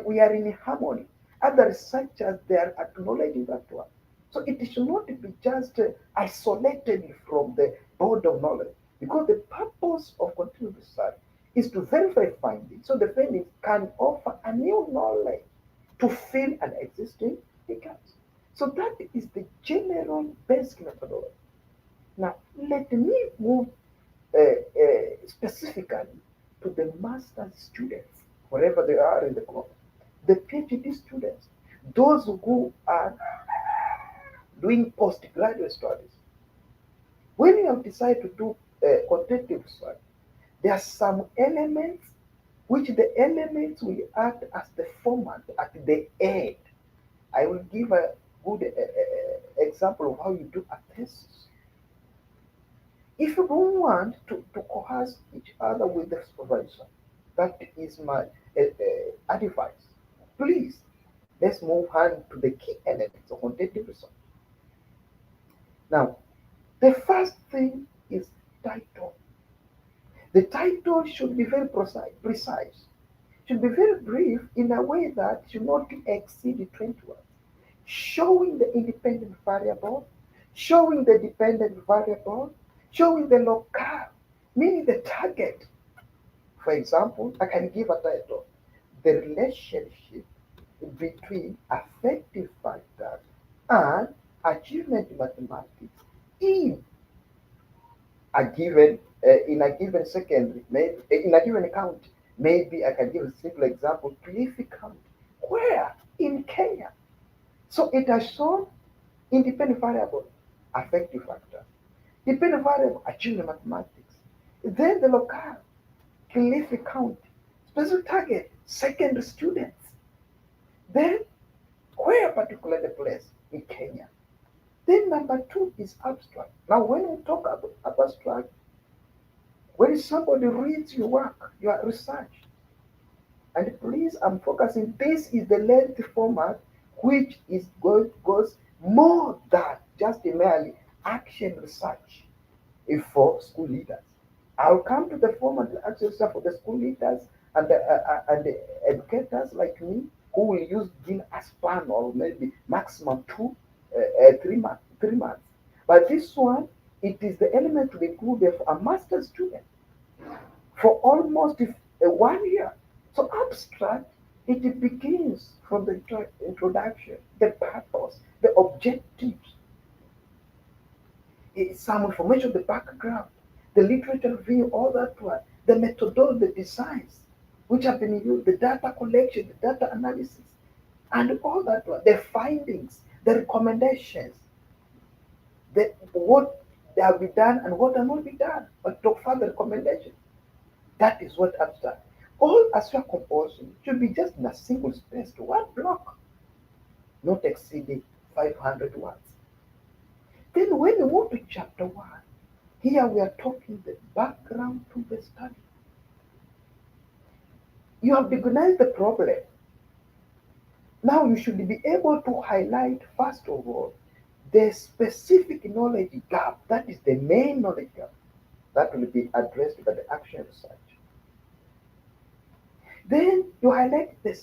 we are in harmony. Other researchers they are acknowledging that one. So it should not be just isolated from the board of knowledge because the purpose of continuous research is to verify findings so the findings can offer a new knowledge to fill an existing gaps. So that is the general basic methodology. Now let me move specifically to the master's students, wherever they are in the globe, the PhD students, those who are doing postgraduate studies. When you have decided to do quantitative research, there are some elements which the elements will act as the format at the end. I will give a good example of how you do a thesis. If you don't want to coerce each other with the supervisor, that is my advice. Please, let's move on to the key elements of quantitative research. Now, the first thing is title. The title should be very precise, should be very brief in a way that should not exceed 20 words, showing the independent variable, showing the dependent variable, showing the locale, meaning the target. For example, I can give a title, the relationship between affective factors and achievement mathematics in a given in a given secondary, maybe in a given county. Maybe I can give a simple example, Kilifi County, where in Kenya. So it has shown independent variable, affective factor, dependent variable, achievement mathematics. Then the locale, Kilifi County, specific target, secondary students. Then where particular the place in Kenya. Then number two is abstract. Now when we talk about abstract, when somebody reads your work, your research, and please I'm focusing, this is the length format which goes more than just merely action research for school leaders. I'll come to the format action research for the school leaders and the educators like me who will use in a span of maybe maximum 3 months. But this one, it is the element to be included for a master's student for almost 1 year. So abstract, it begins from the introduction, the purpose, the objectives, some information, the background, the literature review, all that one, the methodology, the designs, which have been used, the data collection, the data analysis, and all that one, the findings, the recommendations, what they have been done and what have not been done, but to further recommendation. That is what abstract. All Asura composition should be just in a single space to one block, not exceeding 500 words. Then when we move to chapter 1, here we are talking the background to the study. You have recognized the problem. Now you should be able to highlight, first of all, the specific knowledge gap, that is the main knowledge gap, that will be addressed by the action research. Then you highlight the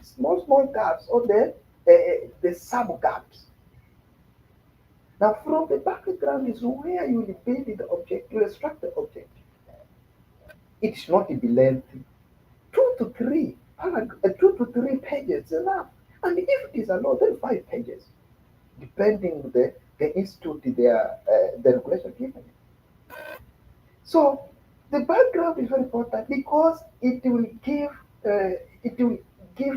small gaps or the sub gaps. Now from the background is where you will build the object, you extract the object. It should not be lengthy. 2 to 3 pages is enough. And if it is allowed, then 5 pages, depending the institute, the regulation given. So the background is very important because it will give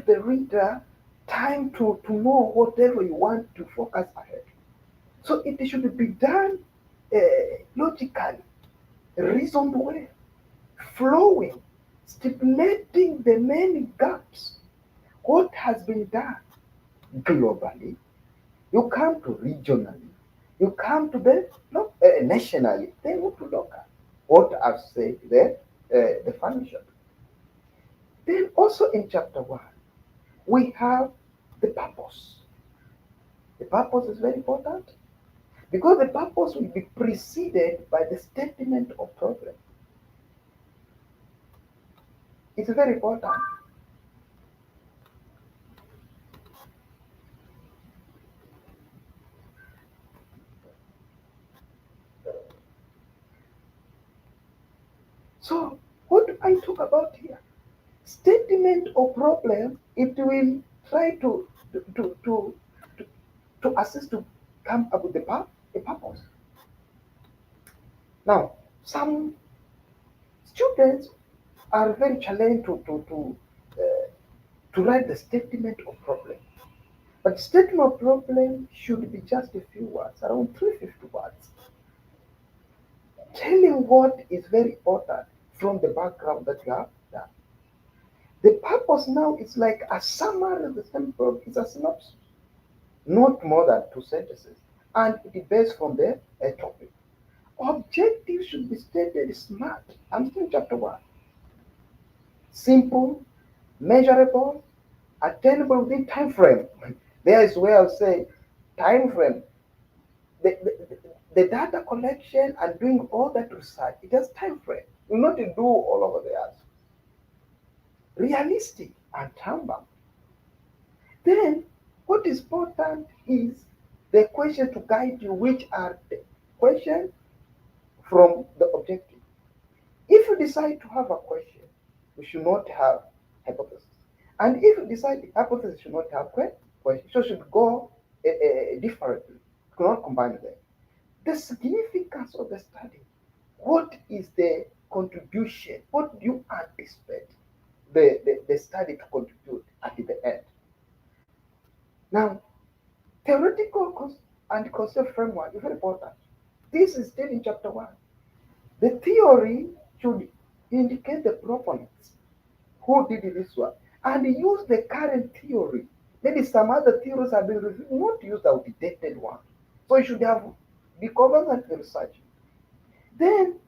the reader time to know whatever you want to focus ahead. So it should be done uh, logically, reasoned way, flowing, stipulating the main gaps. What has been done globally, you come to regionally, you come to nationally, then move to local. What I've said there, the function. Then also in chapter 1, we have the purpose. The purpose is very important because the purpose will be preceded by the statement of problem. It's very important. So what do I talk about here? Statement of problem, it will try to, to, to, to assist to come up with a purpose. Now, some students are very challenged to write the statement of problem. But statement of problem should be just a few words, around 350 words, telling what is very important from the background that you have done. The purpose now is like a summary of the same problem, it's a synopsis, not more than 2 sentences, and it is based from the topic. Objectives should be stated smart. I'm still in chapter 1. Simple, measurable, attainable within time frame. There is where I'll say time frame. The data collection and doing all that research, it has time frame. You not to do all over the earth. Realistic and time bound. Then what is important is the question to guide you, which are the questions from the objective. If you decide to have a question, we should not have hypothesis. And if you decide the hypothesis should not have question, so should go differently. You cannot combine them. The significance of the study. What is the contribution? What do you anticipate the study to contribute at the end? Now, theoretical and concept framework is very important. This is still in chapter 1. The theory should indicate the proponents who did this one and use the current theory. Maybe some other theories have been reviewed, not use the outdated one. So you should have be cognizant in research. Then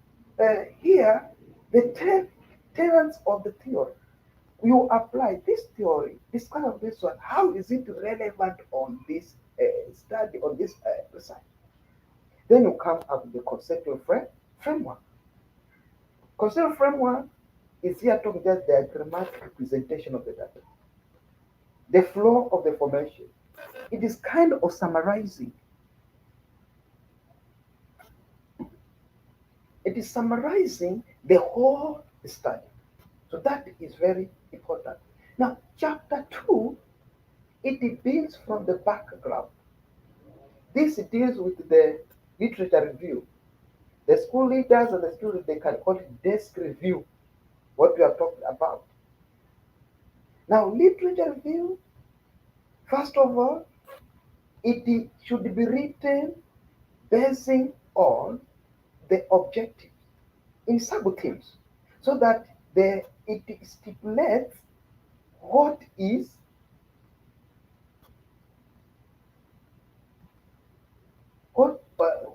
here, the tenets of the theory. You apply this theory, this kind of this one. How is it relevant on this study, on this research? Then you come up with the conceptual framework. Conceptual framework is here to just the diagrammatic representation of the data, the flow of the formation. It is kind of summarizing. It is summarizing the whole study. So that is very important. Now, chapter 2, it deals from the background. This deals with the literature review. The school leaders and the students, they can call it desk review, what we are talking about. Now, literature review, first of all, it should be written basing on the objectives in sub-themes so that It stipulates what is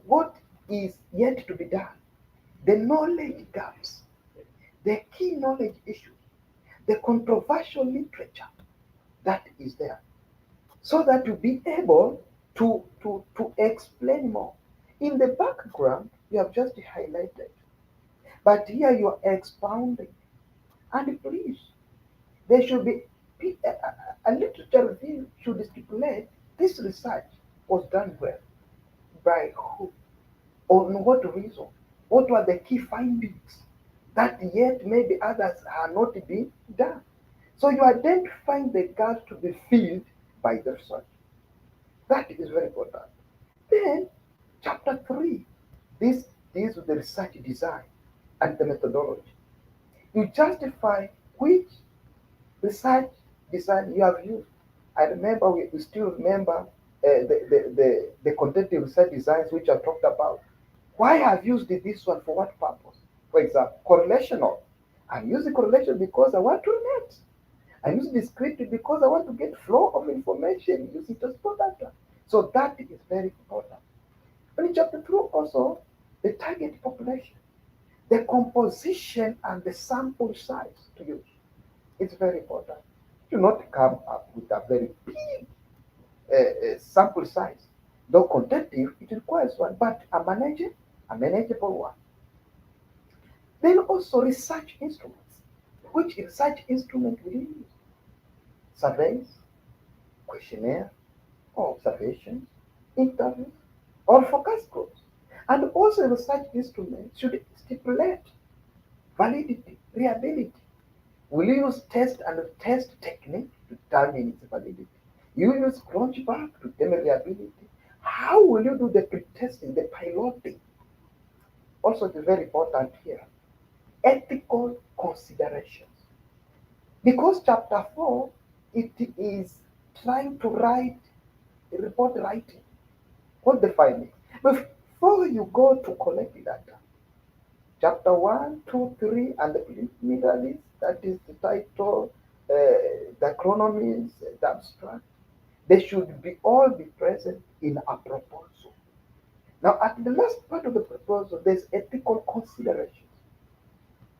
what is yet to be done, the knowledge gaps, the key knowledge issues, the controversial literature that is there, so that you be able to explain more. In the background, you have just highlighted, but here you are expounding. And please, there should be a literature review should stipulate this research was done well by who, on what reason, what were the key findings that yet maybe others are not being done. So you identifying the gaps to be filled by the research. That is very important. Then, chapter 3, this deals with the research design and the methodology. You justify which research design you have used. I remember, we still remember the contemporary research designs which I talked about. Why have used this one for what purpose? For example, correlational. I use the correlation because I want to relate. I use descriptive because I want to get flow of information using just data. So that is very important. And in chapter 2 also, the target population, the composition and the sample size to use. It's very important. Do not come up with a very big sample size. Though quantitative, it requires one, but a manageable one. Then also research instruments. Which research instrument will you use? Surveys, questionnaire, or observations, interviews, or focus groups. And also research instruments should stipulate validity, reliability. Will you use test and test technique to determine its validity? You use crunchback to determine reliability. How will you do the pre-testing, the piloting? Also, it is very important here. Ethical considerations. Because chapter 4, it is trying to write report writing. What the findings? Before you go to collect the data, chapter 1, 2, 3, and the preliminaries, that is the title, the chronomies, the abstract, they should be all be present in a proposal. Now, at the last part of the proposal, there's ethical considerations.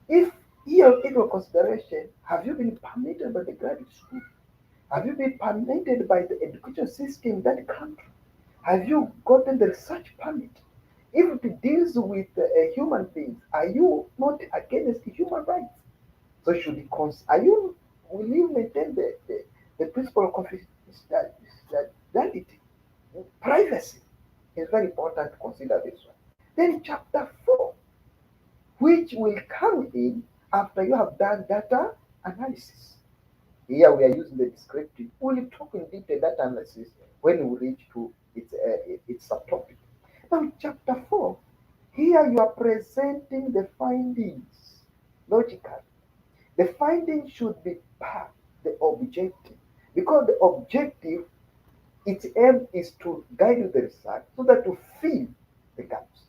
If here ethical consideration, have you been permitted by the graduate school? Have you been permitted by the education system in that country? Have you gotten the research permit? If it deals with human beings, are you not against human rights? So should you are you will you maintain the principle of confidentiality? Privacy is very important to consider this one. Then chapter 4, which will come in after you have done data analysis. Here we are using the descriptive. We will talk in detail data analysis when we reach to its subtopic. Now, in chapter 4, here you are presenting the findings logically. The findings should be part the objective because the objective, its aim is to guide you the research so that you fill the gaps.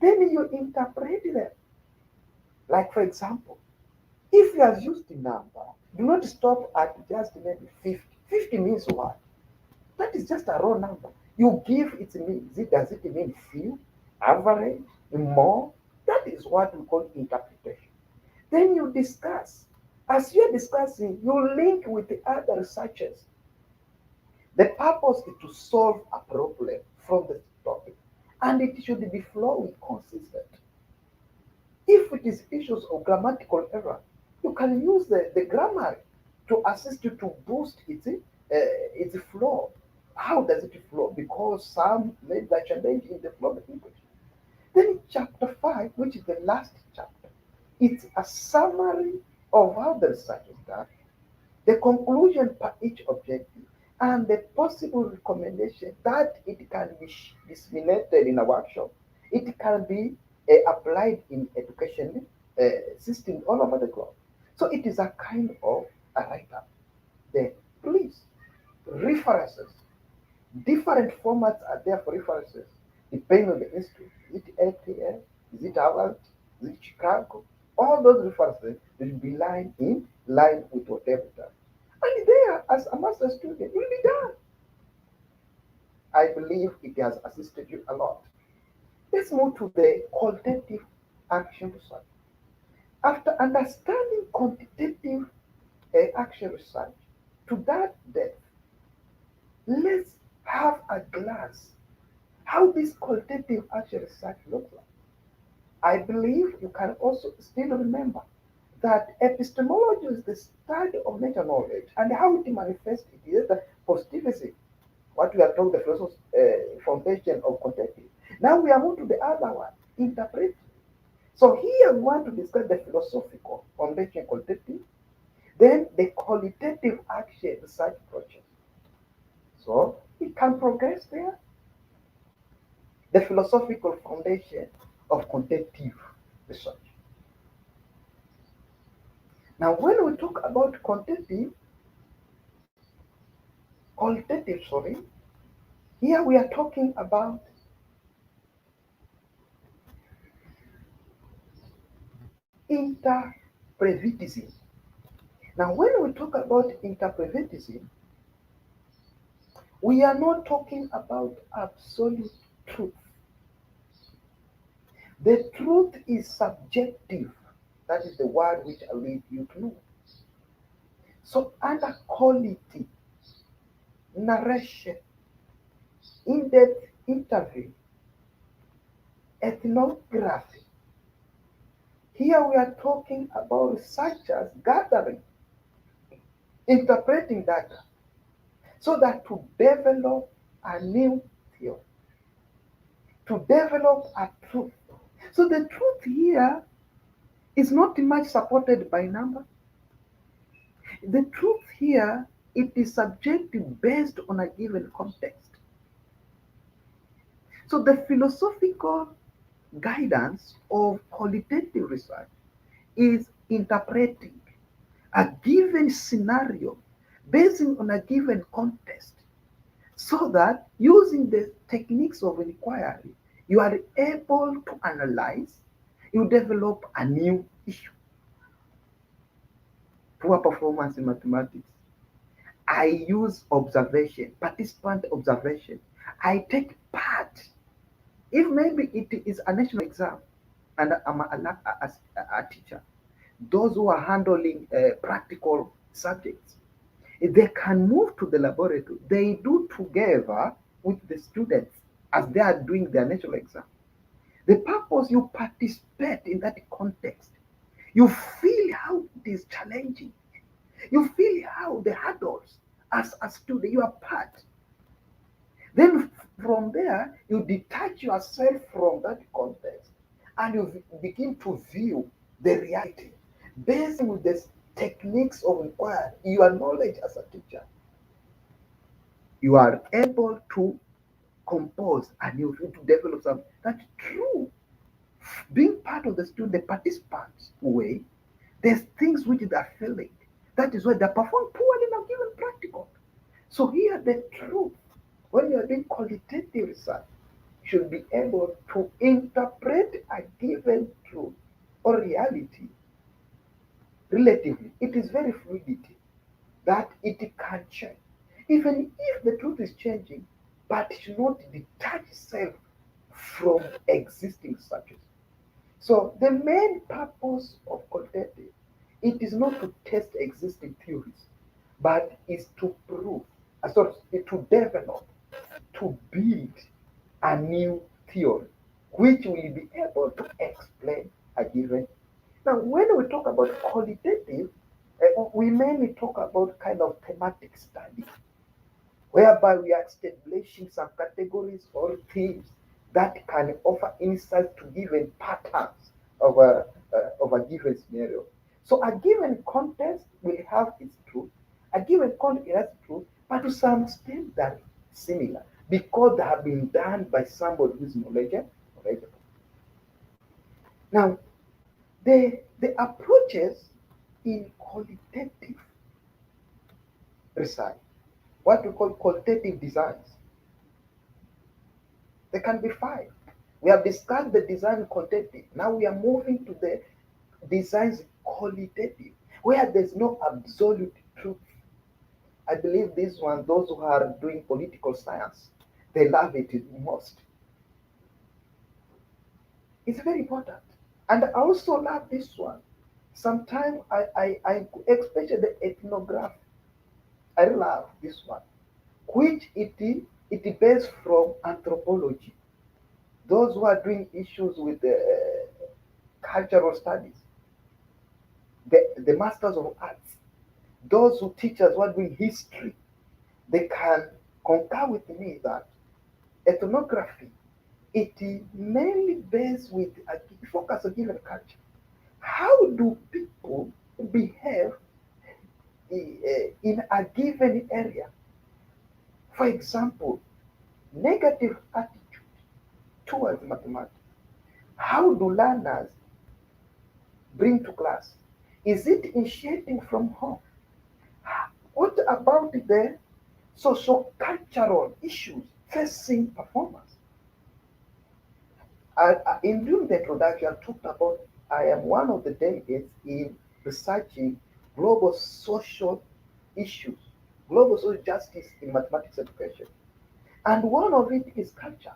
Then you interpret them. Like for example, if you have used the number, do not stop at just maybe 50. 50 means what? That is just a raw number. You give it means. Does it mean few, average, more? That is what we call interpretation. Then you discuss. As you're discussing, you link with the other researchers. The purpose is to solve a problem from the topic, and it should be flowing, consistent. If it is issues of grammatical error, you can use the grammar to assist you to boost its flow. How does it flow? Because some made that challenge in the flow of English. Then in chapter 5, which is the last chapter, it's a summary of how the research is done, the conclusion per each objective, and the possible recommendation that it can be disseminated in a workshop. It can be applied in education systems all over the globe. So it is a kind of a write-up. Then please, references. Different formats are there for references, depending on the institute. Is it LTL? Is it Harvard? Is it Chicago? All those references will be line with whatever done. And there, as a master student, you'll be done. I believe it has assisted you a lot. Let's move to the qualitative action research. After understanding quantitative action research to that depth, let's have a glance how this qualitative action research looks like. I believe you can also still remember that epistemology is the study of natural knowledge and how it manifests it is the positivism, what we are told the philosophy foundation of quantitative. Now we are moving to the other one, interpret. So here we want to discuss the philosophical foundation qualitative, then the qualitative action research process. So we can progress there. The philosophical foundation of quantitative research. Now, when we talk about qualitative, sorry, here we are talking about interpretism. Now, when we talk about interpretism, we are not talking about absolute truth. The truth is subjective. That is the word which I need you to know. So, under quality, narration, in-depth interview, ethnography. Here we are talking about researchers gathering, interpreting data, so that to develop a new theory, to develop a truth. So the truth here is not much supported by number. The truth here, it is subjective based on a given context. So the philosophical guidance of qualitative research is interpreting a given scenario based on a given context so that using the techniques of inquiry, you are able to analyze, you develop a new issue. Poor performance in mathematics. I use observation, participant observation. I take part. If maybe it is a national exam and I'm a teacher, those who are handling practical subjects, if they can move to the laboratory, they do together with the students as they are doing their national exam. The purpose you participate in that context, you feel how it is challenging. You feel how the hurdles as a student you are part. Then from there, you detach yourself from that context and you begin to view the reality based with the techniques of inquiry, your knowledge as a teacher. You are able to compose and you to develop something that's true. Being part of the student, the participants way, there's things which they are feeling. That is why they perform poorly in a given practical. So here the truth, when you are doing qualitative research, should be able to interpret a given truth or reality relatively. It is very fluidity that it can change. Even if the truth is changing, but it should not detach itself from existing subjects. So the main purpose of qualitative, it is not to test existing theories, but is to prove, sorry, to develop, to build a new theory, which will be able to explain a given. Now, when we talk about qualitative, we mainly talk about kind of thematic study, whereby we are establishing some categories or themes that can offer insight to given patterns of a given scenario. So a given context will have its truth, a given context has truth, but to some extent they're similar because they have been done by somebody who is knowledgeable. Now, the approaches in qualitative research, what we call qualitative designs, there can be five. We have discussed the design qualitative. Now we are moving to the designs qualitative, where there's no absolute truth. I believe this one, those who are doing political science, they love it most. It's very important. And I also love this one. Sometimes I especially the ethnography, I love this one, which it based from anthropology. Those who are doing issues with the cultural studies, the masters of arts, those who teach us what doing history, they can concur with me that ethnography, it is mainly based with a focus on given culture. How do people behave in a given area? For example, negative attitude towards mathematics. How do learners bring to class? Is it initiating from home? What about the social cultural issues facing performance? In doing the introduction, I talked about I am one of the delegates in researching global social issues, global social justice in mathematics education. And one of it is culture.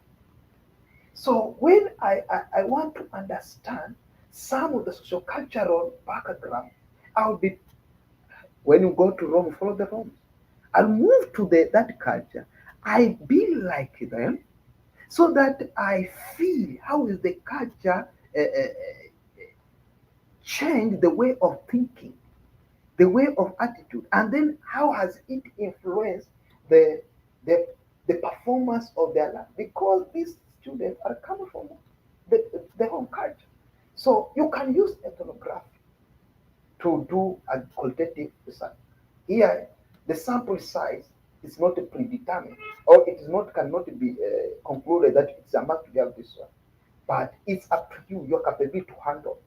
So when I want to understand some of the social cultural background, I'll be, when you go to Rome, follow the Romans. I'll move to that culture. I be like them so that I feel how is the culture change the way of thinking, the way of attitude, and then how has it influenced the the, the performance of their life? Because these students are coming from their own culture. So you can use ethnography to do a qualitative research. Here, the sample size is not predetermined, or it is not cannot be concluded that it's a must to have this one. But it's up to you, your capability to handle.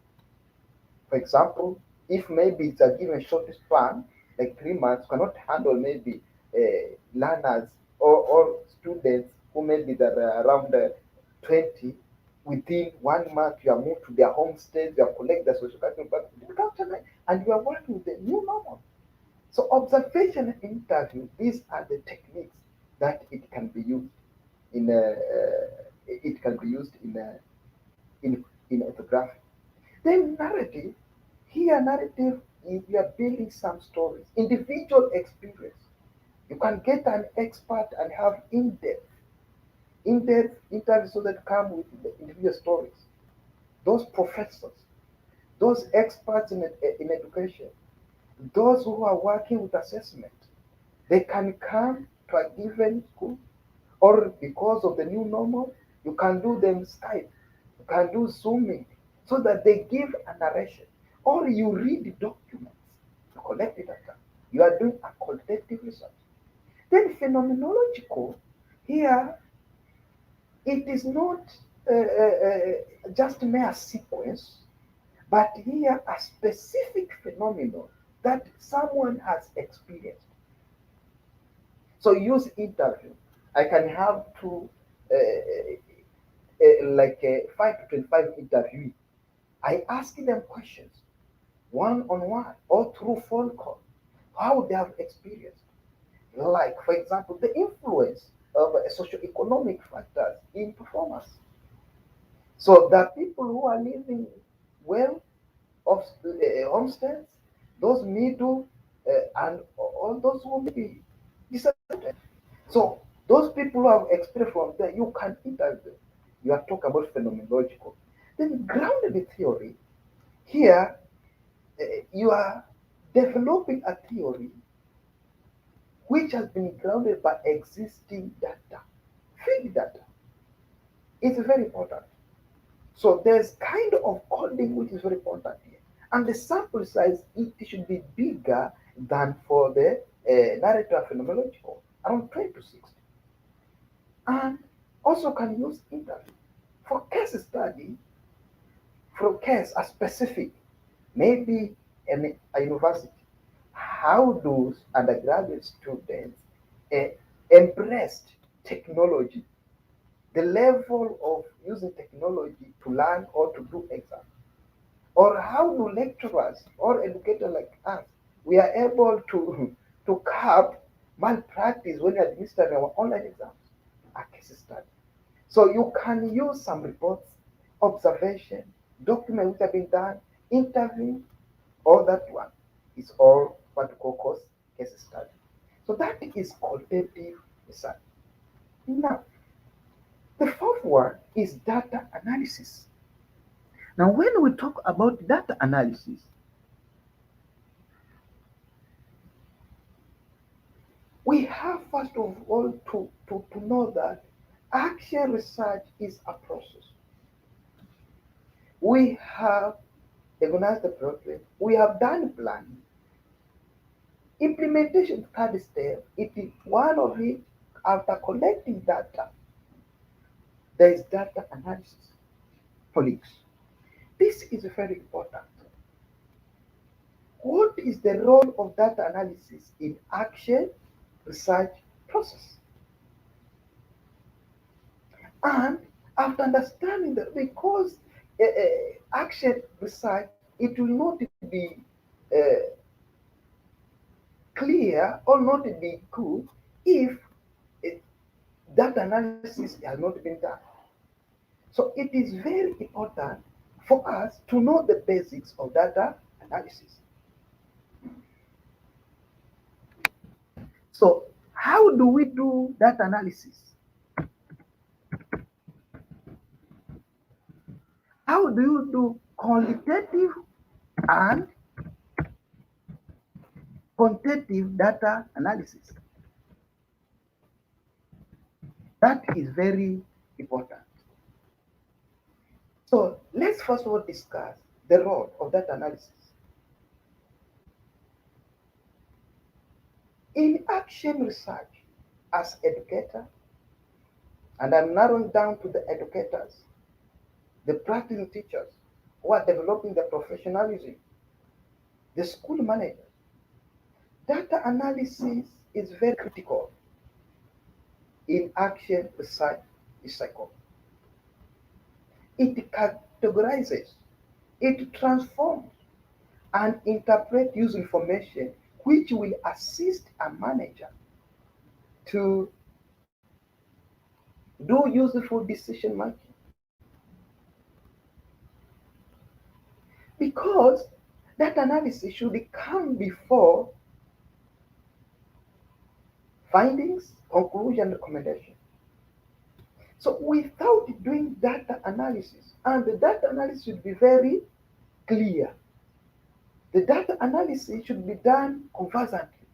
For example, if maybe it's a given short span, like 3 months, cannot handle maybe learners or students who maybe that are around 20, within 1 month you are moved to their home state, you have collected the social cultural background, and you are working with the new normal. So observation and interview, these are the techniques that it can be used in it can be used in ethnography. Then narrative, here narrative is you are building some stories, individual experience. You can get an expert and have in-depth interviews so that come with the individual stories. Those professors, those experts in education, those who are working with assessment, they can come to a given school, or because of the new normal, you can do them Skype, you can do Zooming, so that they give a narration, or you read the documents, you collect the data. You are doing a qualitative research. Then phenomenological, here it is not just mere sequence, but here a specific phenomenon that someone has experienced. So use interview. I can have to like 5 to 25 interviewee. I ask them questions one on one or through phone call, how they have experienced. Like, for example, the influence of socioeconomic factors in performance. So the people who are living well of homesteads, those middle, and all those who may be disadvantaged. So those people who have experienced from there, you can interview them. You are talking about phenomenological. Then grounded theory. Here, you are developing a theory which has been grounded by existing data. Field data is very important. So there's kind of coding which is very important here. And the sample size, it should be bigger than for the narrative phenomenological, around 20 to 60. And also can use interview. For case study, for case a specific, maybe a university, how do undergraduate students uh, embraced technology, the level of using technology to learn or to do exams. Or how do lecturers or educators like us, we are able to, to curb malpractice when we administer our online exams? A case study. So you can use some reports, observation, documents which have been done, interview, all that one is all what we call case study. So that is qualitative research. Now, the fourth one is data analysis. Now, when we talk about data analysis, we have first of all to know that action research is a process. We have recognized the problem, we have done planning. Implementation, third step, it is one of it. After collecting data, there is data analysis. Colleagues, this is very important. What is the role of data analysis in action research process? And after understanding that, because action research, it will not be uh, clear or not be good if it, that analysis has not been done. So it is very important for us to know the basics of data analysis. So how do we do data analysis? How do you do qualitative and quantitative data analysis? That is very important. So let's first of all discuss the role of data analysis. In action research, as educator, and I'm narrowing down to the educators, the practicing teachers who are developing their professionalism, the school managers, data analysis is very critical in action research cycle. It categorizes, it transforms, and interprets user information which will assist a manager to do useful decision making. Because that analysis should come before findings, conclusion, recommendation. So without doing data analysis, and the data analysis should be very clear. The data analysis should be done conversantly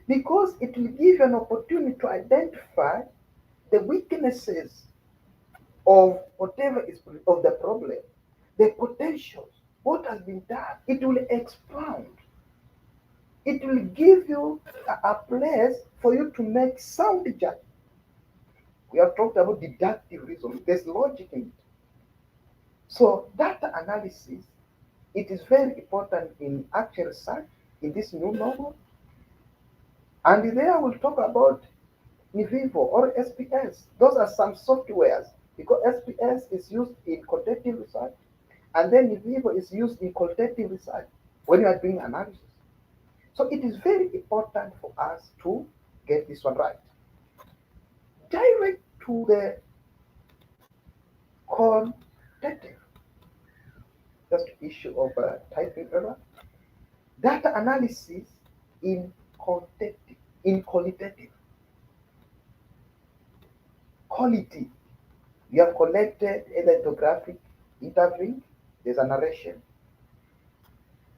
because it will give you an opportunity to identify the weaknesses of whatever is of the problem, the potentials, what has been done. It will expound. It will give you a place for you to make sound judgment. We have talked about deductive reasoning. There's logic in it. So data analysis, it is very important in actual research in this new novel. And there we'll talk about Nivivo or SPS. Those are some softwares because SPS is used in quantitative research and then Nivivo is used in qualitative research when you are doing analysis. So it is very important for us to get this one right. Direct to the quantitative, just issue of typing error. Data analysis in quantitative, in qualitative. Quality. You have collected either ethnographic interviewing, there's a narration,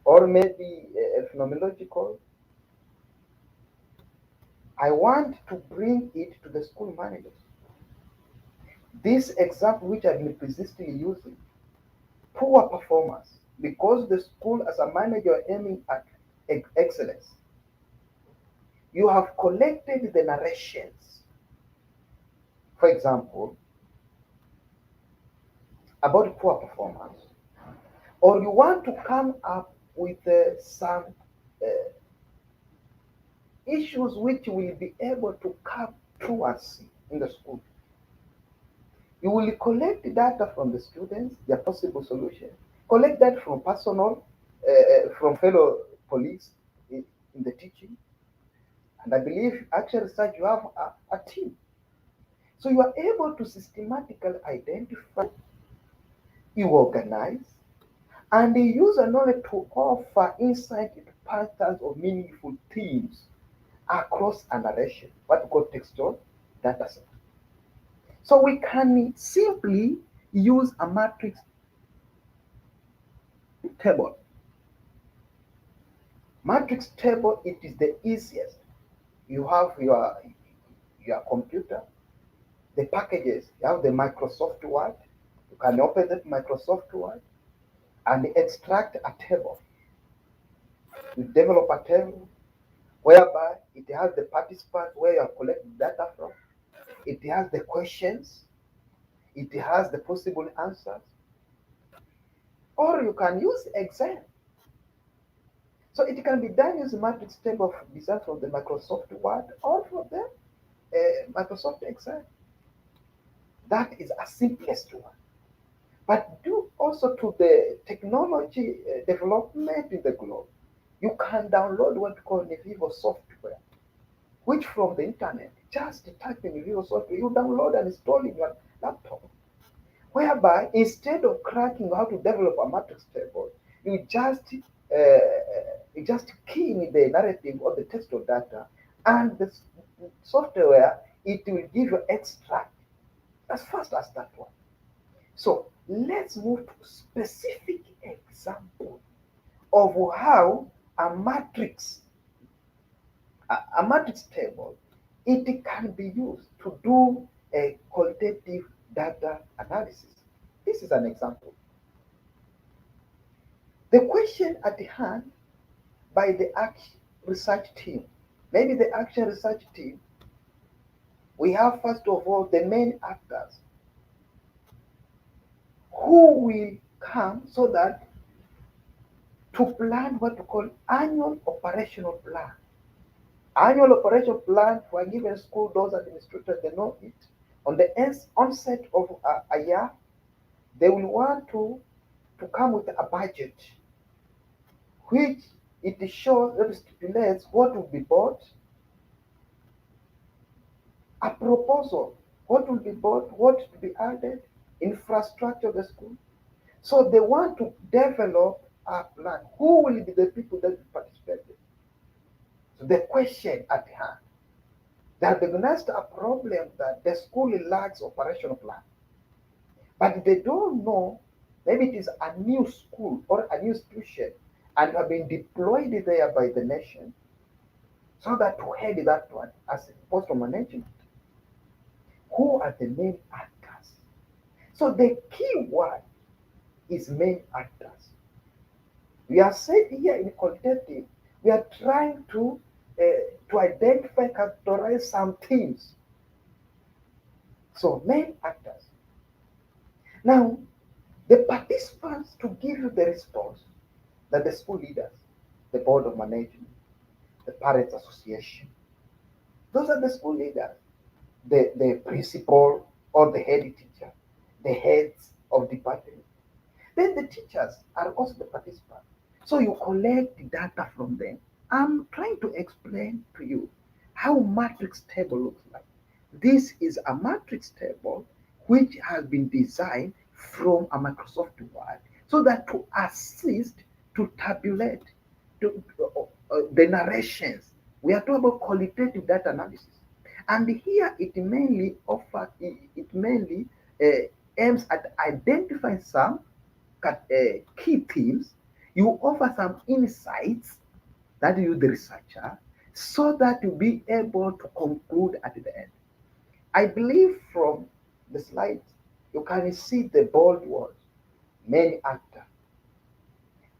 or maybe a phenomenological. I want to bring it to the school managers. This example which I've been persistently using, poor performance, because the school as a manager are aiming at excellence. You have collected the narrations, for example, about poor performance, or you want to come up with some uh, issues which will be able to curb truancy in the school. You will collect data from the students, their possible solution. Collect that from personal, from fellow colleagues in the teaching. And I believe actual research, you have a team. So you are able to systematically identify, you organize, and they use a knowledge to offer insight into patterns of meaningful themes across a narration, what we call textual data set. So we can simply use a matrix table. Matrix table, it is the easiest. You have your computer, the packages, you have the Microsoft Word. You can open that Microsoft Word and extract a table. You develop a table whereby it has the participants where you are collecting data from, it has the questions, it has the possible answers, or you can use Excel. So it can be done using matrix table designed from the Microsoft Word or from the Microsoft Excel. That is a simplest one. But due also to the technology development in the globe, you can download what we call Nevivo software, which from the internet, just type in Nevivo software, you download and install in your laptop. Whereby instead of cracking how to develop a matrix table, you just key in the narrative or the text of data, and the software it will give you extract as fast as that one. So let's move to specific example of how a matrix, a matrix table, it can be used to do a qualitative data analysis. This is an example. The question at the hand by the action research team. Maybe the action research team, we have first of all the main actors who will come so that to plan what we call annual operational plan. Annual operation plan for a given school, those administrators, they know it. On the onset of a year, they will want to come with a budget, which it shows, it stipulates what will be bought, a proposal, what will be bought, what to be added, infrastructure of the school. So they want to develop a plan. Who will be the people that will participate? So the question at hand, they have recognized a problem that the school lacks operational plan, but they don't know. Maybe it is a new school or a new institution and have been deployed there by the nation so that to head that one as a post of management. Who are the main actors? So the key word is main actors. We are saying here in qualitative, we are trying to identify, characterize some themes. So main actors. Now, the participants to give you the response that the school leaders, the board of management, the parents association, those are the school leaders, the principal or the head teacher, the heads of department. Then the teachers are also the participants. So you collect the data from them. I'm trying to explain to you how matrix table looks like. This is a matrix table which has been designed from a Microsoft Word so that to assist to tabulate the narrations. We are talking about qualitative data analysis. And here it mainly uh, aims at identifying some key themes. You offer some insights that you, the researcher, so that you'll be able to conclude at the end. I believe from the slides, you can see the bold words, main actor.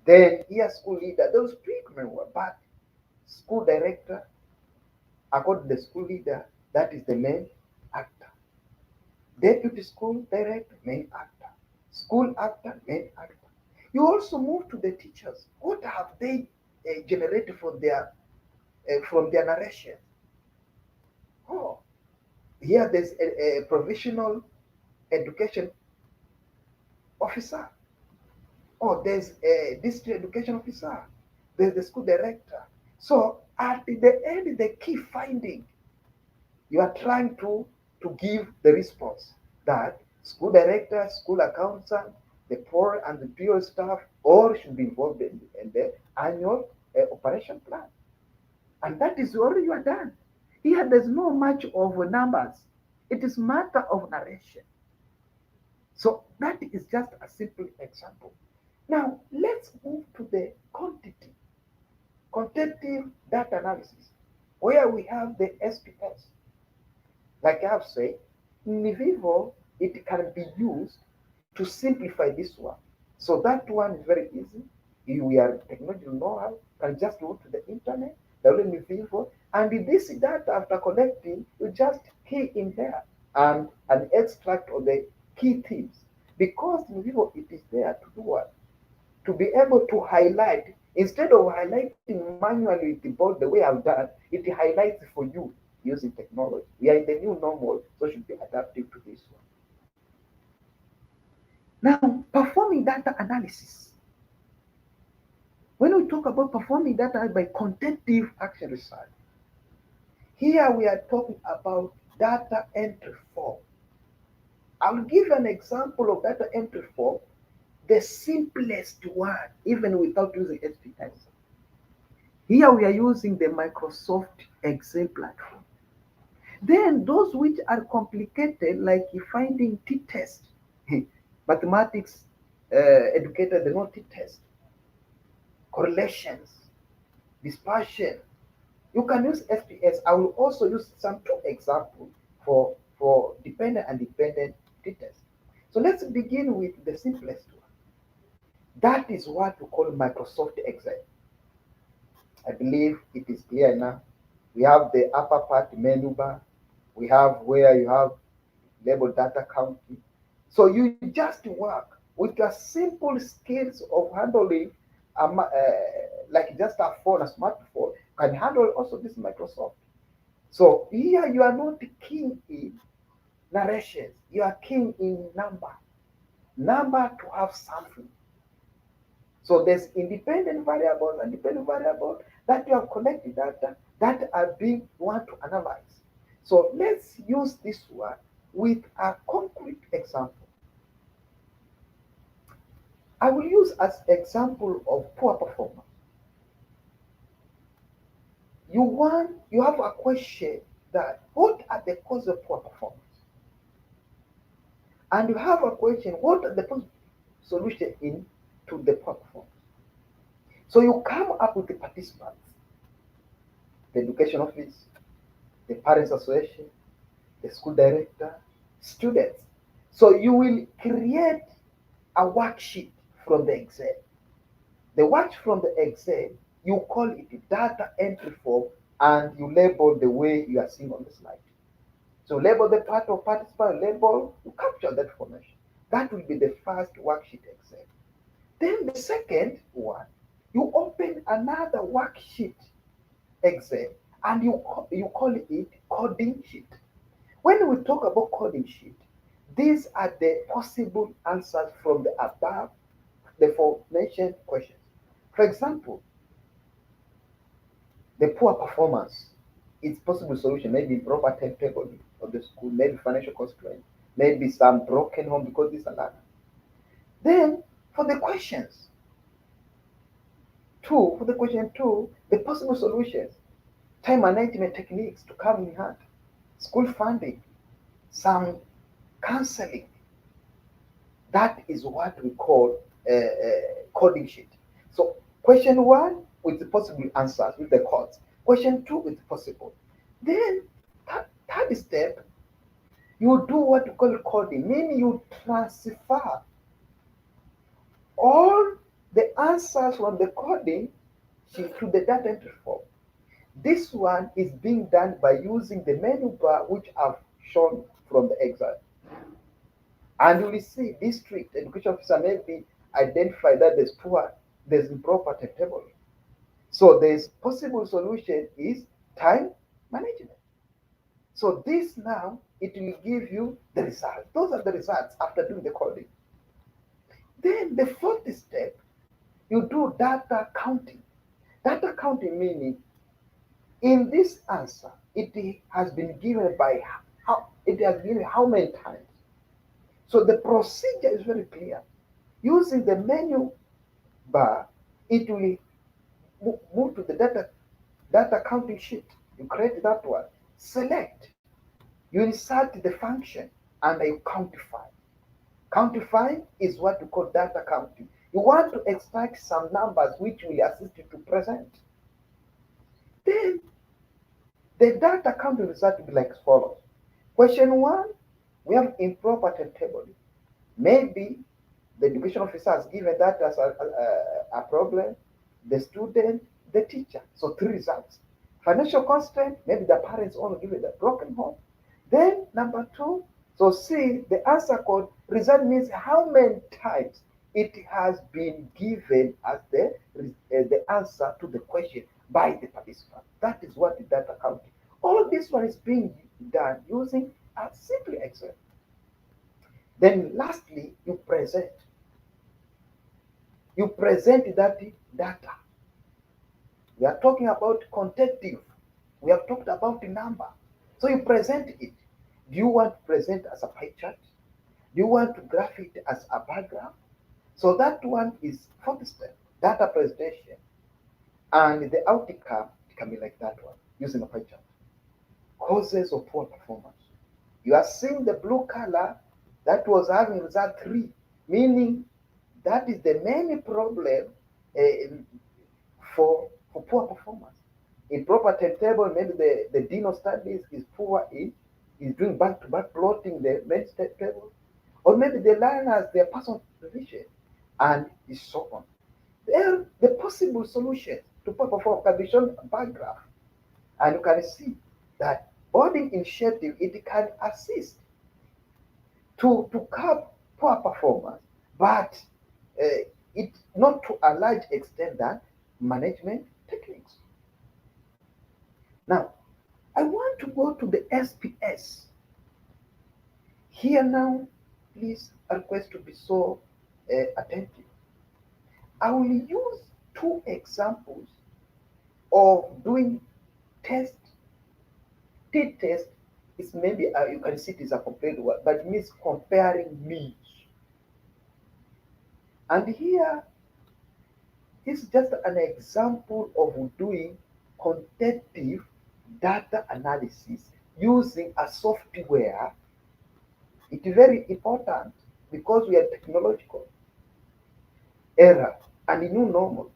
Then here, school leader, those treatment were but school director, according to the school leader, that is the main actor. Deputy school director, main actor. School actor, main actor. You also move to the teachers. What have they generated from their narration? Oh, here there's a provisional education officer, or there's a district education officer, there's the school director. So at the end, the key finding, you are trying to give the response that school director, school accountant, the poor and the PO staff all should be involved in the annual operation plan. And that is all you are done. Here, there's no much of numbers. It is matter of narration. So that is just a simple example. Now, let's move to the quantitative data analysis, where we have the SPS. Like I have said, in vivo, it can be used to simplify this one. So that one is very easy. If we are technology know-how, can just go to the internet, download in vivo, and this data after collecting, you just key in there and an extract of the key themes. Because in vivo, it is there to do what? To be able to highlight, instead of highlighting manually with the board the way I've done, it highlights for you using technology. We are in the new normal, so it should be adaptive to this one. Now, performing data analysis. When we talk about performing data by quantitative action research, here we are talking about data entry form. I'll give you an example of data entry form, the simplest one, even without using SPS. Here we are using the Microsoft Excel platform. Then those which are complicated, like finding t-test, mathematics educated, they know t-test, correlations, dispersion. You can use SPS. I will also use some two examples for dependent and dependent t-test. So let's begin with the simplest one. That is what we call Microsoft Excel. I believe it is clear now. We have the upper part menu bar. We have where you have label data counting. So you just work with your simple skills of handling like just a phone, a smartphone, can handle also this Microsoft. So here you are not keying in narrations, you are keying in number to have something. So there's independent variables and dependent variables that you have collected data that are being want to analyze. So let's use this one with a concrete example. I will use as example of poor performance. You have a question that what are the causes of poor performance? And you have a question, what are the solution in to the poor performance? So you come up with the participants, the education office, the parents association, the school director, students. So you will create a worksheet from the Excel. The work from the Excel, you call it data entry form and you label the way you are seeing on the slide. So label the part of participant, label, you capture that information. That will be the first worksheet Excel. Then the second one, you open another worksheet Excel and you call it coding sheet. When we talk about coding sheet, these are the possible answers from the above, the aforementioned questions. For example, the poor performance, its possible solution, maybe improper timetable of the school, maybe financial constraint, maybe some broken home because this and that. Then for the questions, for the question two, the possible solutions, time management techniques to come in hand, school funding, some counseling. That is what we call coding sheet. So question one with the possible answers with the codes. Question two with possible. Then third step, you do what we call coding, meaning you transfer all the answers from the coding sheet to the data entry form. This one is being done by using the menu bar which I've shown from the exam. And you will see district education officer maybe identify that there's poor, there's improper timetable. So there's possible solution is time management. So this now it will give you the results. Those are the results after doing the coding. Then the fourth step, you do data counting. Data counting meaning in this answer, it has been given by how it has given how many times. So the procedure is very clear. Using the menu bar, it will move to the data counting sheet. You create that one. Select. You insert the function and you countify. Countify is what you call data counting. You want to extract some numbers which will assist you to present. Then the data counting result will be like follows. Question one, we have improper table. Maybe the education officer has given that as a problem, the student, the teacher. So three results. Financial constraint, maybe the parents only give it a broken home. Then number two, so see the answer code result means how many times it has been given as the answer to the question by the participant. That is what the data counting. All of this one is being done using a simple Excel. Then lastly, you present. You present that data. We are talking about quantitative. We have talked about the number. So you present it. Do you want to present as a pie chart? Do you want to graph it as a bar graph? So that one is fourth step, data presentation. And the outcome can be like that one, using a pie chart. Causes of poor performance. You are seeing the blue color that was having result 3, meaning that is the main problem uh, for poor performance. In proper timetable, maybe the dean of studies is poor in is doing back-to-back plotting the main table, or maybe the learners their personal revision, and so on. There, the possible solution to poor performance can be shown by graph, and you can see that boarding initiative it can assist to curb poor performance, but it not to a large extent than management techniques. Now, I want to go to the SPS. Here now, please request to be so attentive. I will use two examples of doing test. T-test is maybe you can see it is a complete word, but it means comparing needs. And here is just an example of doing quantitative data analysis using a software. It is very important because we are technological era and the new normal.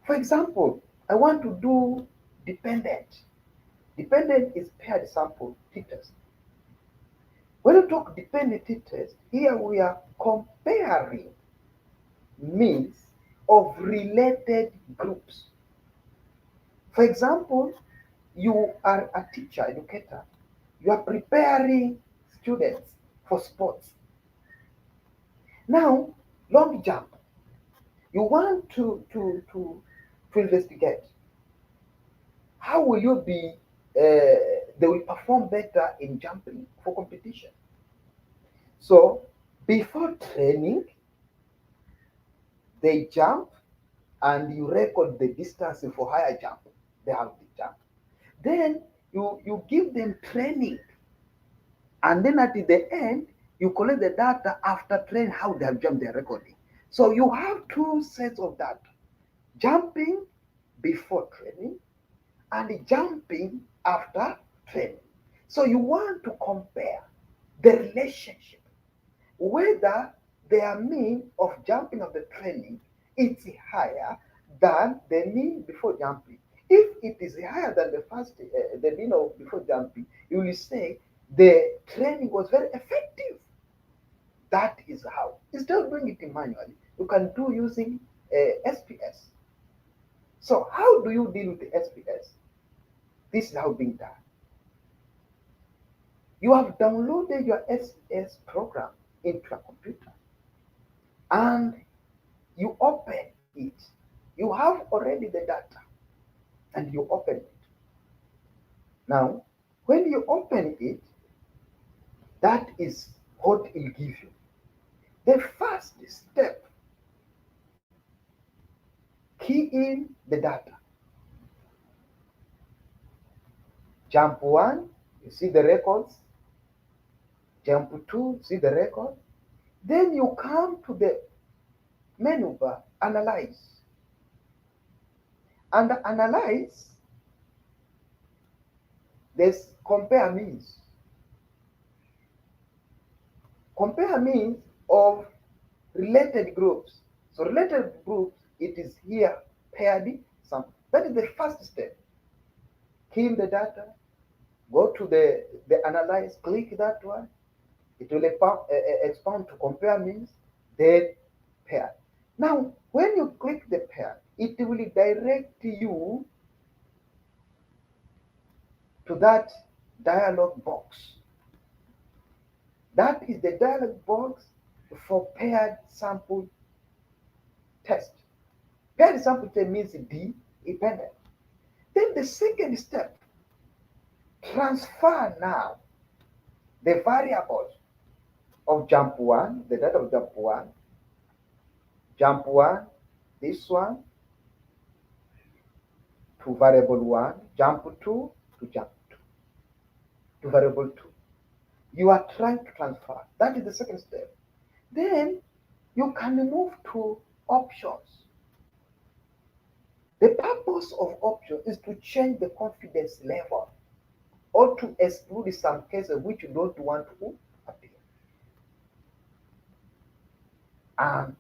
For example, I want to do dependent. Dependent is paired sample t-test. When we talk dependent t-test, here we are comparing means of related groups. For example, you are a teacher, educator. You are preparing students for sports. Now, long jump. You want to investigate how will you be they will perform better in jumping for competition. So before training they jump and you record the distance for higher jump they have the jump. Then you give them training, and then at the end you collect the data after training how they have jumped their recording. So you have two sets of data: jumping before training and jumping after training. So you want to compare the relationship, whether their mean of jumping of the training is higher than the mean before jumping. If it is higher than the mean of before jumping, you will say the training was very effective. That is how. Instead of doing it manually, you can do using SPS. So how do you deal with the SPS? This is how being done. You have downloaded your SS program into a computer and you open it. You have already the data and you open it. Now, when you open it, That is what it will give you. The first step, key in the data. Jump one, you see the records. Jump two, see the record. Then you come to the menu bar, analyze. Under analyze, there's compare means. Compare means of related groups. So related groups, it is here paired sample. That is the first step. Key in the data, go to the analyze, click that one. It will expand to compare means, then pair. Now, when you click the pair, it will direct you to that dialog box. That is the dialog box for paired sample test. Paired sample test means D dependent. Then the second step, transfer now the variables of jump one, the data of jump one, this one to variable one, jump two to jump two, to variable two. You are trying to transfer. That is the second step. Then you can move to options. The purpose of option is to change the confidence level or to exclude some cases which you don't want to appear. And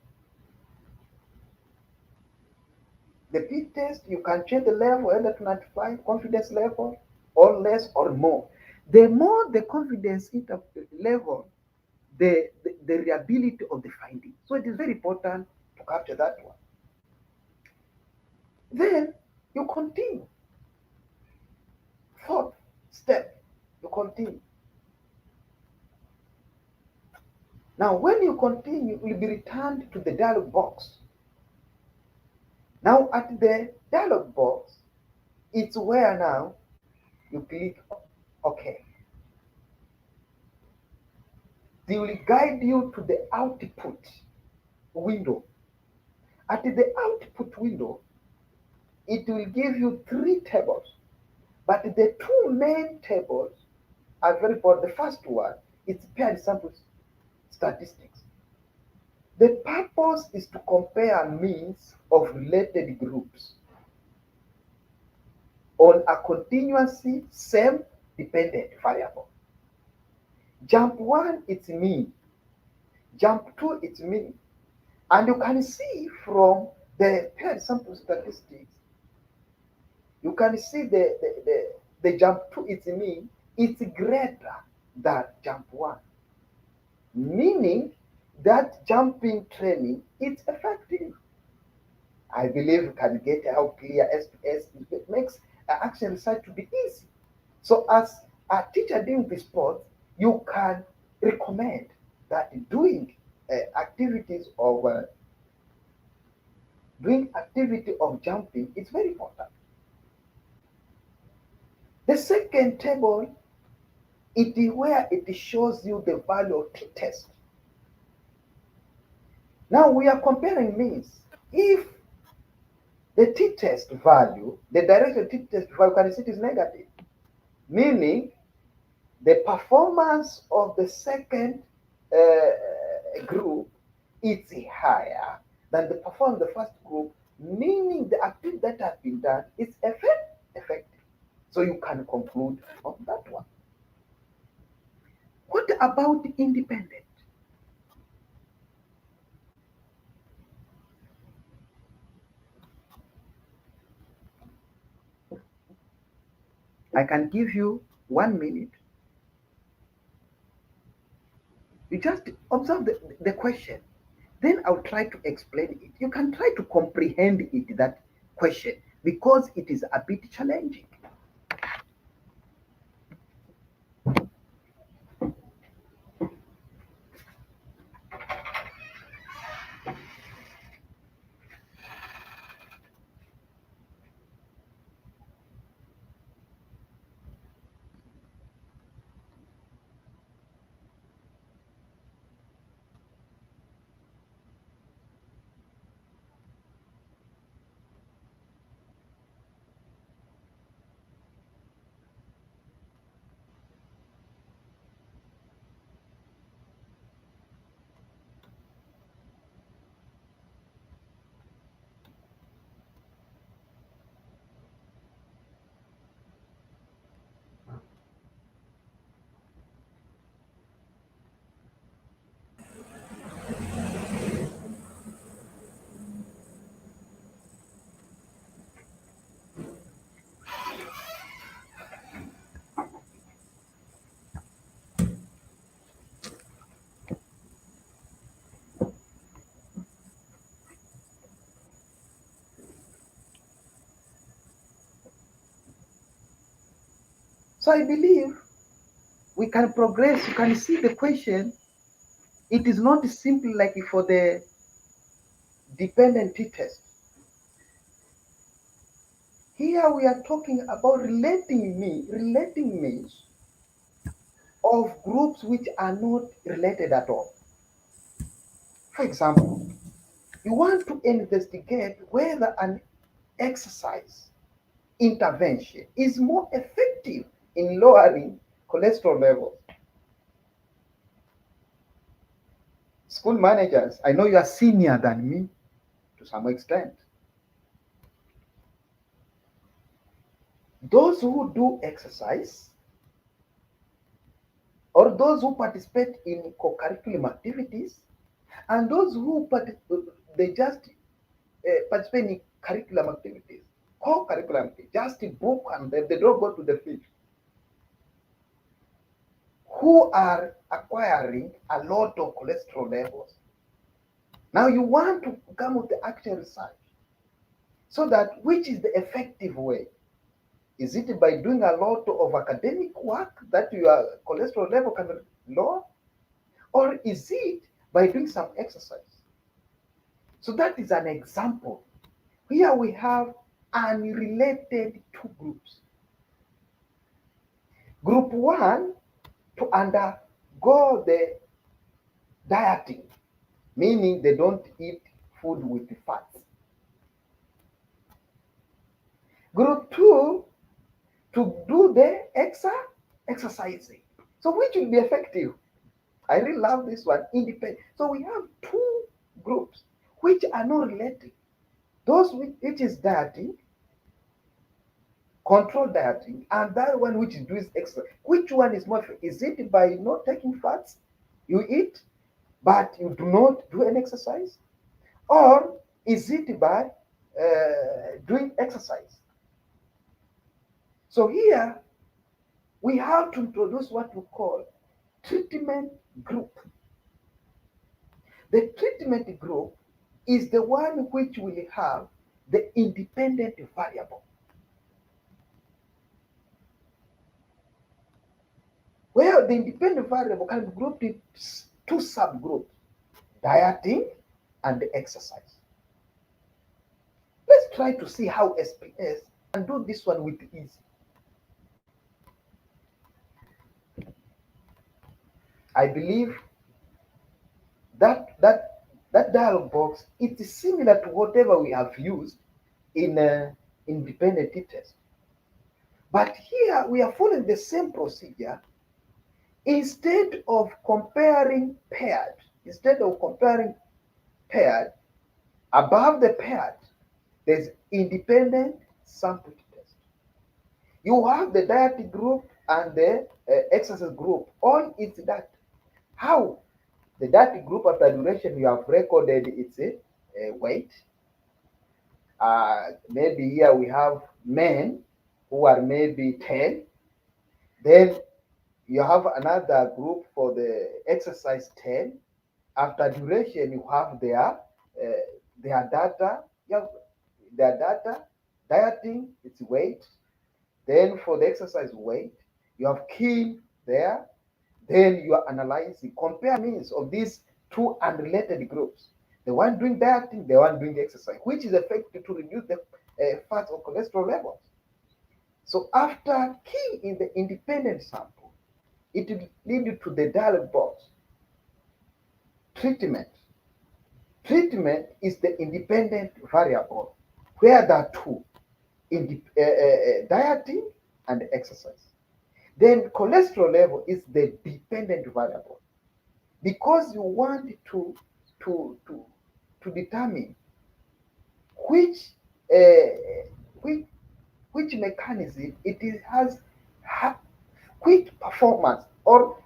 the p-test, you can change the level either to 95 confidence level or less or more. The more the confidence level, the reliability of the finding. So it is very important to capture that one. Then you continue. Fourth step, you continue. Now, when you continue, you will be returned to the dialog box. Now, at the dialog box, it's where now you click OK. They will guide you to the output window. At the output window, it will give you three tables, but the two main tables are very important. The first one is paired sample statistics. The purpose is to compare means of related groups on a continuously same dependent variable. Jump one, it's mean. Jump two, it's mean. And you can see from the paired sample statistics, you can see the jump two, it's mean, it's greater than jump one. Meaning that jumping training is effective. I believe you can get how clear SPS it makes action research to be easy. So as a teacher doing the sports, you can recommend that activities of doing activity of jumping is very important. The second table, it is where it shows you the value of t-test. Now we are comparing means. If the t-test value, the direction t-test value, can see it is negative, meaning the performance of the second group is higher than the performance of the first group, meaning the activity that has been done is effective. So you can conclude on that one. What about independent? I can give you 1 minute. You just observe the question. Then I'll try to explain it. You can try to comprehend it, that question, because it is a bit challenging. So I believe we can progress. You can see the question. It is not simply like for the dependent test. Here we are talking about relating means of groups which are not related at all. For example, you want to investigate whether an exercise intervention is more effective in lowering cholesterol levels. School managers, I know you are senior than me to some extent. Those who do exercise or those who participate in co-curriculum activities and those who they just participate in curriculum activities, co-curriculum activities, just a book and they don't go to the field, who are acquiring a lot of cholesterol levels. Now you want to come with the actual research so that which is the effective way? Is it by doing a lot of academic work that your cholesterol level can lower? Or is it by doing some exercise? So that is an example. Here we have unrelated two groups. Group one to undergo the dieting, meaning they don't eat food with fats. Group two to do the exercising. So which will be effective? I really love this one. Independent. So we have two groups which are not related. Those which is dieting, controlled dieting, and that one which is doing exercise. Which one is more effective? Is it by not taking fats? You eat, but you do not do an exercise? Or is it by doing exercise? So here we have to introduce what we call treatment group. The treatment group is the one which will have the independent variable, where the independent variable can be grouped into two subgroups, dieting and exercise. Let's try to see how SPS can do this one with ease. I believe that dialog box is similar to whatever we have used in independent test. But here we are following the same procedure. Instead of comparing paired, above the paired, there's independent sample test. You have the diet group and the exercise group. All is that. How? The diet group after duration, you have recorded its weight. Maybe here we have men who are maybe 10. Then you have another group for the exercise 10. After duration, you have their data. You have their data, dieting, its weight. Then for the exercise weight, you have key there. Then you are analyzing, compare means of these two unrelated groups. The one doing dieting, the one doing exercise, which is effective to reduce the fat or cholesterol levels. So after key in the independent sample, it will lead to the dialog box. Treatment. Treatment is the independent variable where there are two, dieting and exercise. Then cholesterol level is the dependent variable because you want to to to determine which uh, which which mechanism has quick performance or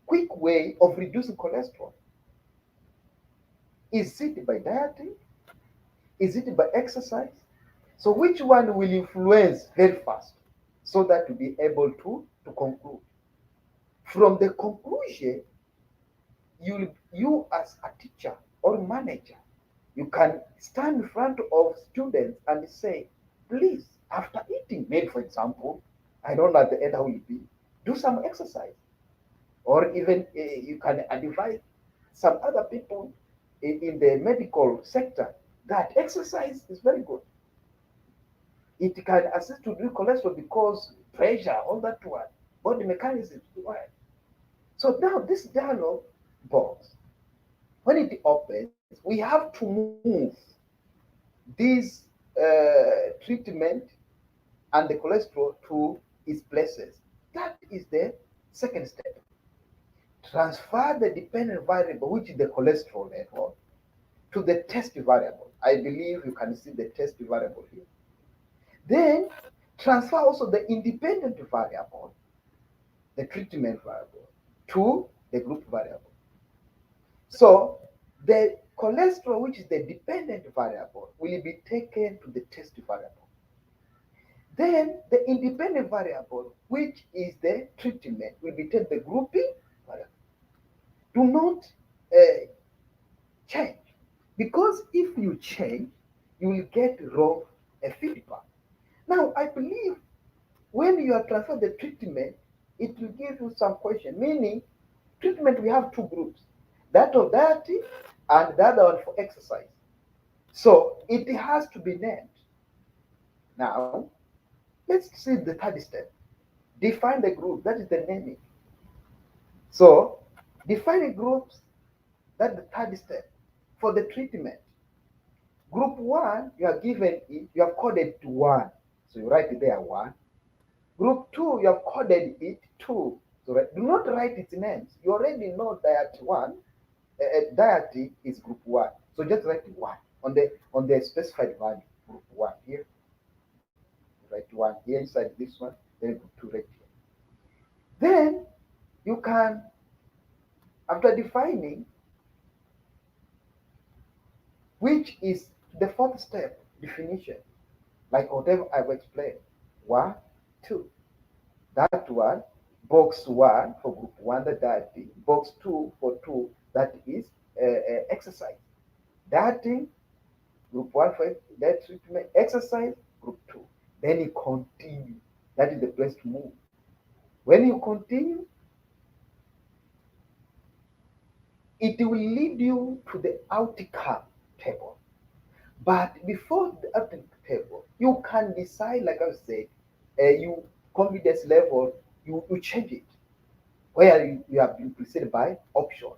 quick way of reducing cholesterol. Is it by dieting? Is it by exercise? So which one will influence very fast so that to be able to conclude? From the conclusion, you as a teacher or manager, you can stand in front of students and say, please, After eating, maybe for example, I don't know at the end how will be, do some exercise, or even you can advise some other people in the medical sector that exercise is very good. It can assist to reduce cholesterol because pressure, all that one, body mechanisms. Right? So now this dialogue box, when it opens, we have to move this treatment and the cholesterol to its places. That is the second step. Transfer the dependent variable, which is the cholesterol level, to the test variable. I believe you can see the test variable here. Then transfer also the independent variable, the treatment variable, to the group variable. So the cholesterol, which is the dependent variable, will be taken to the test variable. Then the independent variable, which is the treatment, will be taken to the grouping variable. Do not uh, change, because if you change, you will get wrong feedback. Now, I believe when you are transferred the treatment, it will give you some question. Meaning, treatment we have two groups, that of diet and the other one for exercise. So it has to be named. Now, let's see the third step. Define the group. That is the naming. So define the groups. That's the third step for the treatment. Group one, you are given it. You have coded to one, so you write there one. Group two, you have coded it two. So do not write its names. You already know that one, diet is group one. So just write one on the specified value. Group one here, write one here inside this one, then group two right here. Then you can, after defining, which is the fourth step, definition, like whatever I've explained. One, two. That one, box one for group one, the dieting, box two for two, that is exercise. Dieting, group one for that treatment, exercise, group two. Then you continue. That is the place to move. When you continue, it will lead you to the outcome table. But before the outcome table, you can decide, like I said, you confidence level, you change it where you have been preceded by option.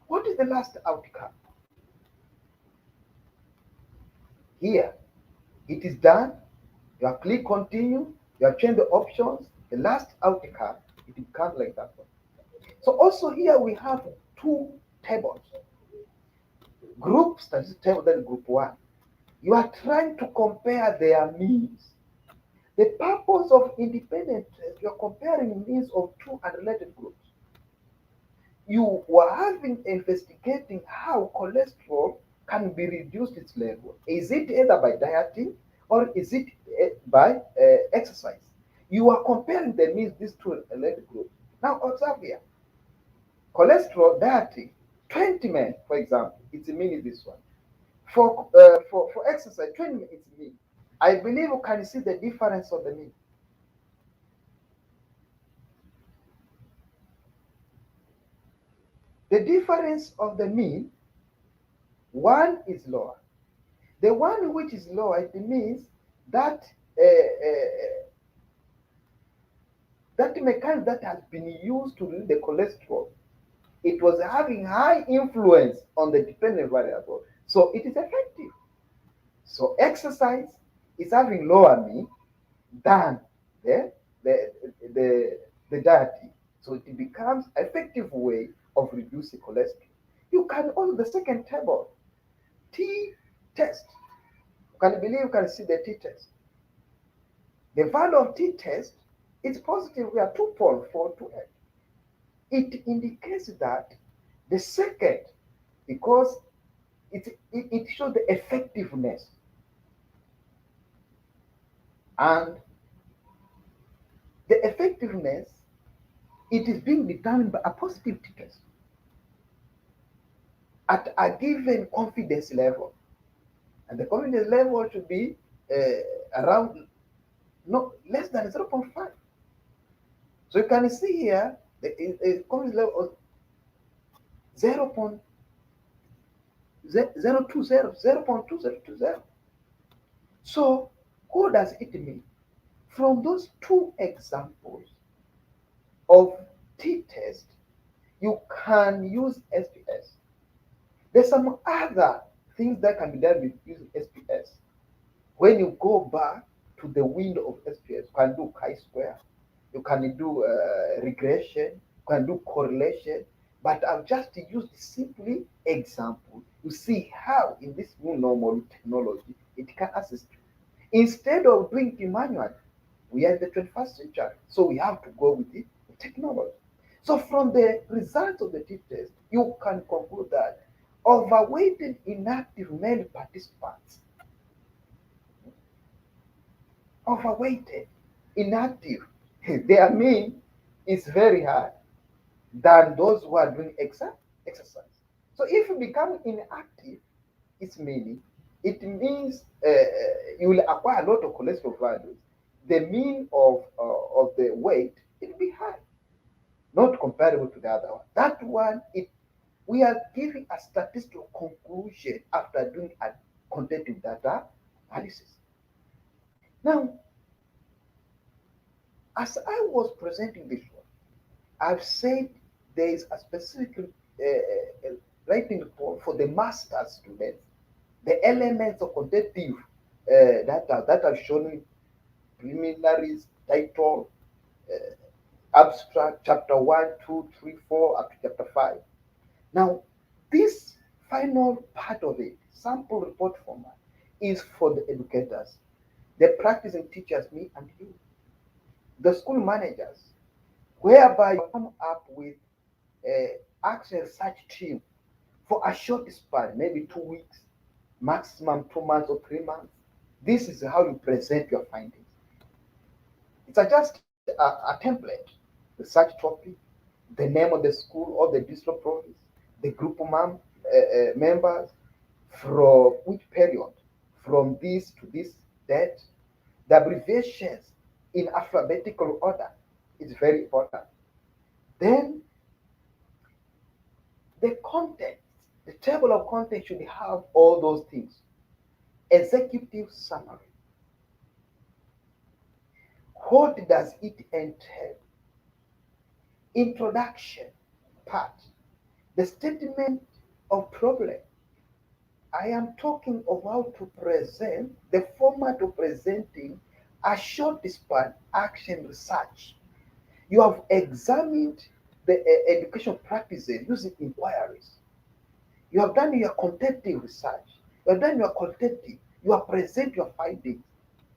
What is the last outcome? Here, it is done. You have click continue. You have changed the options. The last outcome, it becomes like that one. So also here we have two tables. Groups, that is table, then group one. You are trying to compare their means. The purpose of independent test, you are comparing means of two unrelated groups. You were having investigating how cholesterol can be reduced its level. Is it either by dieting or is it by exercise? You are comparing the means these two related groups. Now observe here. Cholesterol dieting, 20 men, for example, it's a mean is this one. For exercise, 20 men it's mean. I believe you can see the difference of the mean. The difference of the mean, one is lower. The one which is lower, it means that that mechanism that has been used to reduce the cholesterol, it was having high influence on the dependent variable, so it is effective. So exercise is having lower mean than the the the, the diet, so it becomes effective way of reducing cholesterol. You can also the second table, T test. You can believe you can see the T test. The value of t-test is positive. We are 2.428. It indicates that the second, because it shows the effectiveness, and the effectiveness, it is being determined by a positive t-test at a given confidence level, and the confidence level should be around no less than 0.5. So you can see here the confidence level of 0.020, 0.2020. So what does it mean? From those two examples of t-test, you can use SPS. There's some other things that can be done with using SPS. When you go back to the window of SPS, you can do chi-square, you can do regression, you can do correlation, but I've just used simply example to see how in this new normal technology it can assist you. Instead of doing it manually, we are in the 21st century, so we have to go with the technology. So from the results of the t-test, you can conclude that overweighted inactive male participants, overweighted, inactive, their mean is very high than those who are doing exercise. So if you become inactive, its meaning, it means you will acquire a lot of cholesterol values. The mean of the weight it will be high, not comparable to the other one. That one, it we are giving a statistical conclusion after doing a quantitative data analysis. Now, as I was presenting this one, I've said there is a specific writing report for the master's students. The elements of quantitative data that are shown in preliminaries, title, abstract, chapter 1, 2, 3, 4, up to chapter 5. Now, this final part of it, sample report format, is for the educators, the practicing teachers, me and you, the school managers, whereby you come up with a action research team for a short span, maybe 2 weeks, maximum 2 months or 3 months. This is how you present your findings. It's just a template, research topic, the name of the school or the district province, the group of members, from which period, from this to this date, the abbreviations in alphabetical order is very important. Then the content, the table of content should have all those things. Executive summary. What does it entail? Introduction part. The statement of problem. I am talking of how to present the format of presenting a short span action research. You have examined the education practices using inquiries. You have done your quantitative research. You have done your quantitative. You have present your findings.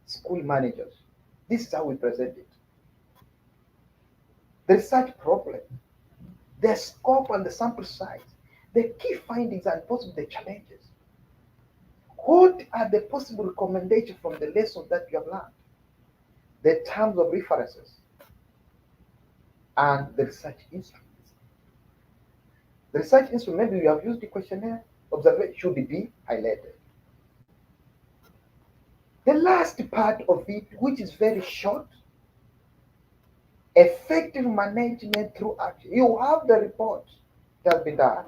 School managers. This is how we present it. The research problem, the scope and the sample size, the key findings and possible the challenges. What are the possible recommendations from the lessons that you have learned? The terms of references and the research instruments. The research instrument, maybe you have used the questionnaire, observation should be highlighted. The last part of it, which is very short, effective management through action. You have the report that has been done.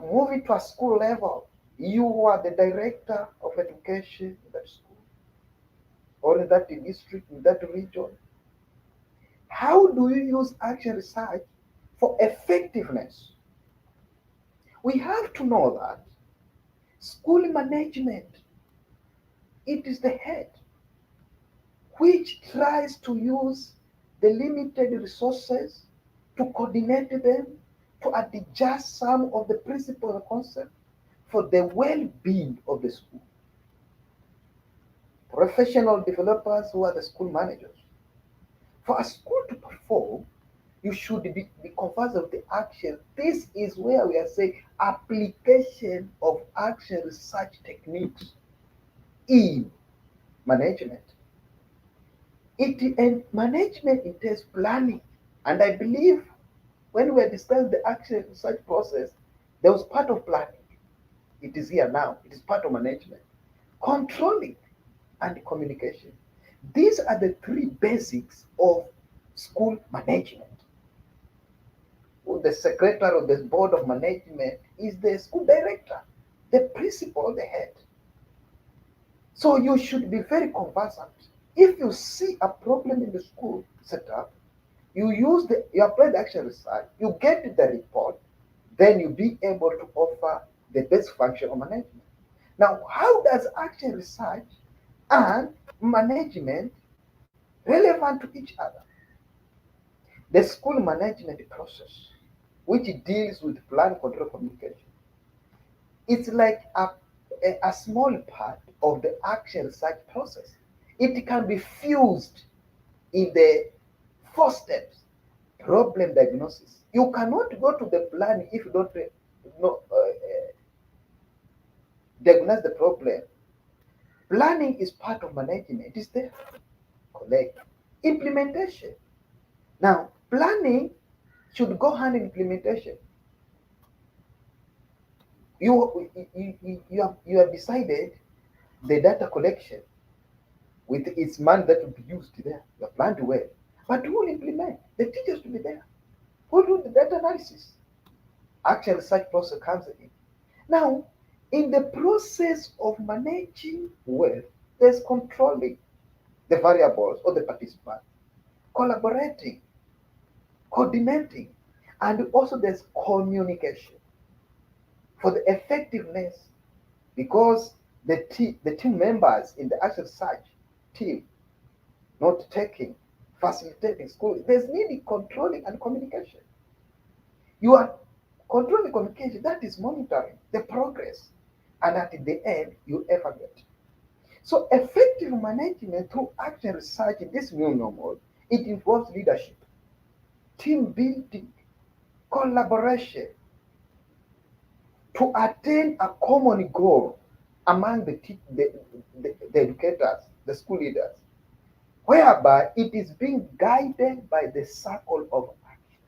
Moving to a school level, you are the director of education in that school or in that district, in that region. How do you use action research for effectiveness? We have to know that school management, it is the head which tries to use the limited resources to coordinate them, to adjust some of the principles and concepts for the well-being of the school. Professional developers who are the school managers. For a school to perform, you should be conversant with the action. This is where we are saying application of action research techniques in management. It and management entails planning. And I believe when we are discussing the action research process, there was part of planning. It is here now. It is part of management. Controlling and communication. These are the three basics of school management. The secretary of the board of management is the school director, the principal, the head. So you should be very conversant. If you see a problem in the school setup, you apply the action research, you get the report, then you be able to offer the best function of management. Now, how does action research and management relevant to each other? The school management process, which deals with plan control communication, it's like a small part of the action research process. It can be fused in the four steps. Problem diagnosis. You cannot go to the plan if you don't know, diagnose the problem. Planning is part of management. It is there. Correct. Implementation. Now, planning should go hand in implementation. You have decided the data collection with its money that will be used there. You have planned well. But who will implement? The teachers will be there. Who will do the data analysis? Actual research process comes in. Now, in the process of managing well, there's controlling the variables or the participants, collaborating, coordinating, and also there's communication for the effectiveness because the team members in the actual research team not taking, facilitating school, there's needed controlling and communication. You are controlling communication, that is monitoring the progress, and at the end, you evaluate. So, effective management through action research in this new normal, it involves leadership, team building, collaboration to attain a common goal among the educators, the school leaders, whereby it is being guided by the circle of action.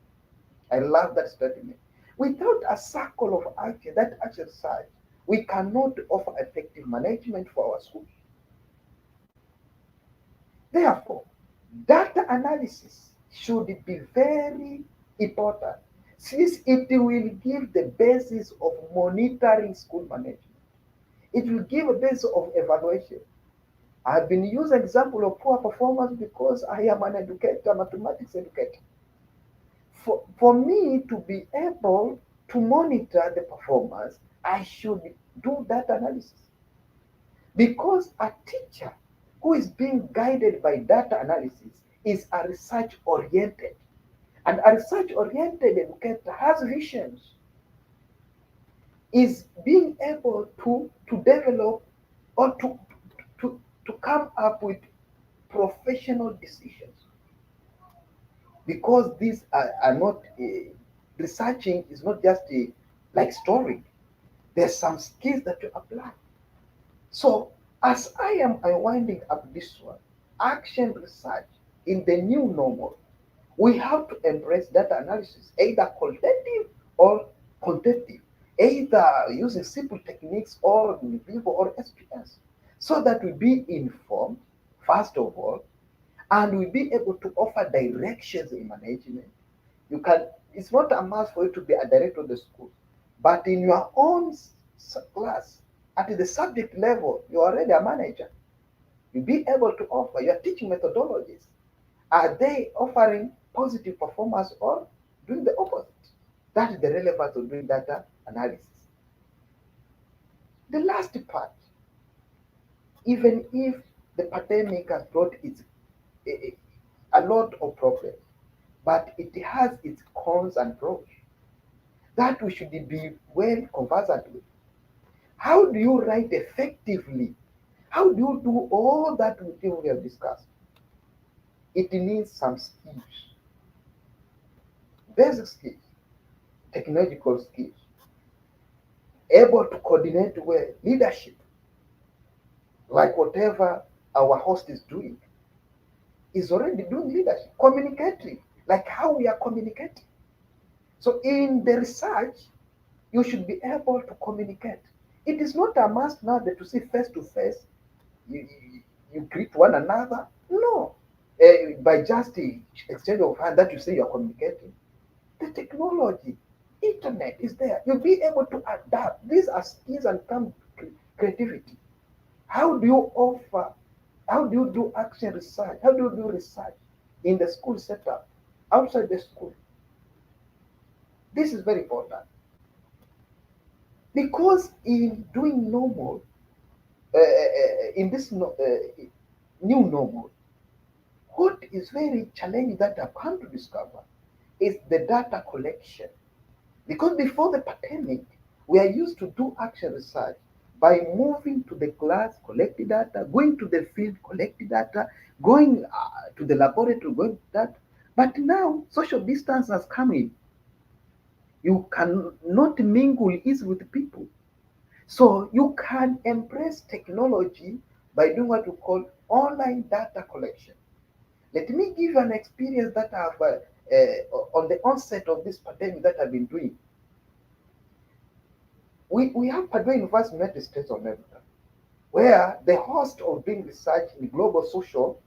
I love that statement. Without a circle of action, that exercise, we cannot offer effective management for our schools. Therefore, data analysis should be very important since it will give the basis of monitoring school management. It will give a basis of evaluation. I've been using example of poor performance because I am an educator, mathematics educator. For me to be able to monitor the performance, I should do that analysis. Because a teacher who is being guided by data analysis is a research oriented. And a research oriented educator has visions, is being able to develop or to come up with professional decisions. Because these are not researching is not just like story. There's some skills that you apply. So as I am winding up this one, action research in the new normal, we have to embrace data analysis, either qualitative or quantitative, either using simple techniques or Vivo or SPS, so that we be informed, first of all, and we be able to offer directions in management. You can, it's not a must for you to be a director of the school, but in your own class, at the subject level, you're already a manager. You'll be able to offer your teaching methodologies. Are they offering positive performance or doing the opposite? That is the relevance of doing data analysis. The last part, even if the pandemic has brought a, a lot of problems, but it has its cons and pros that we should be well conversant with. How do you write effectively? How do you do all that we have discussed? It needs some skills, basic skills, technological skills, able to coordinate well, leadership, like whatever our host is doing, is already doing leadership, communicating, like how we are communicating. So in the research, you should be able to communicate. It is not a must now that to see face to face, you greet one another, No. By just the exchange of hand that you say you're communicating, the technology, internet is there. You'll be able to adapt. These are skills and come creativity. How do you offer, how do you do action research? How do you do research in the school setup, outside the school? This is very important because in doing normal, in this new normal, what is very challenging that I've come to discover is the data collection. Because before the pandemic, we are used to do action research by moving to the class, collect the data, going to the field, collect the data, going to the laboratory, going to that. But now social distance has come in. You cannot mingle easily with people. So you can embrace technology by doing what we call online data collection. Let me give you an experience that I've on the onset of this pandemic that I've been doing. We have Padua University, United States of America, where the host of doing research in global social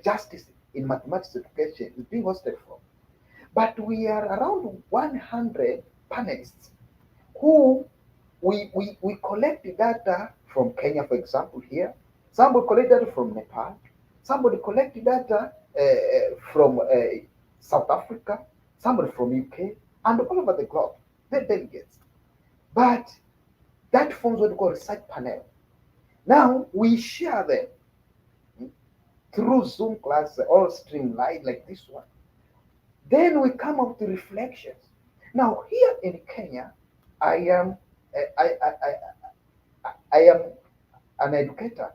justice in mathematics education is being hosted from. But we are around 100 panelists who we collect the data from Kenya, for example, here. Somebody collect data from Nepal. Somebody collect the data from South Africa. Somebody from UK, and all over the globe. They're delegates. But that forms what we call research panel. Now we share them through Zoom class, all streamlined like this one. Then we come up to reflections. Now here in Kenya, I am I am an educator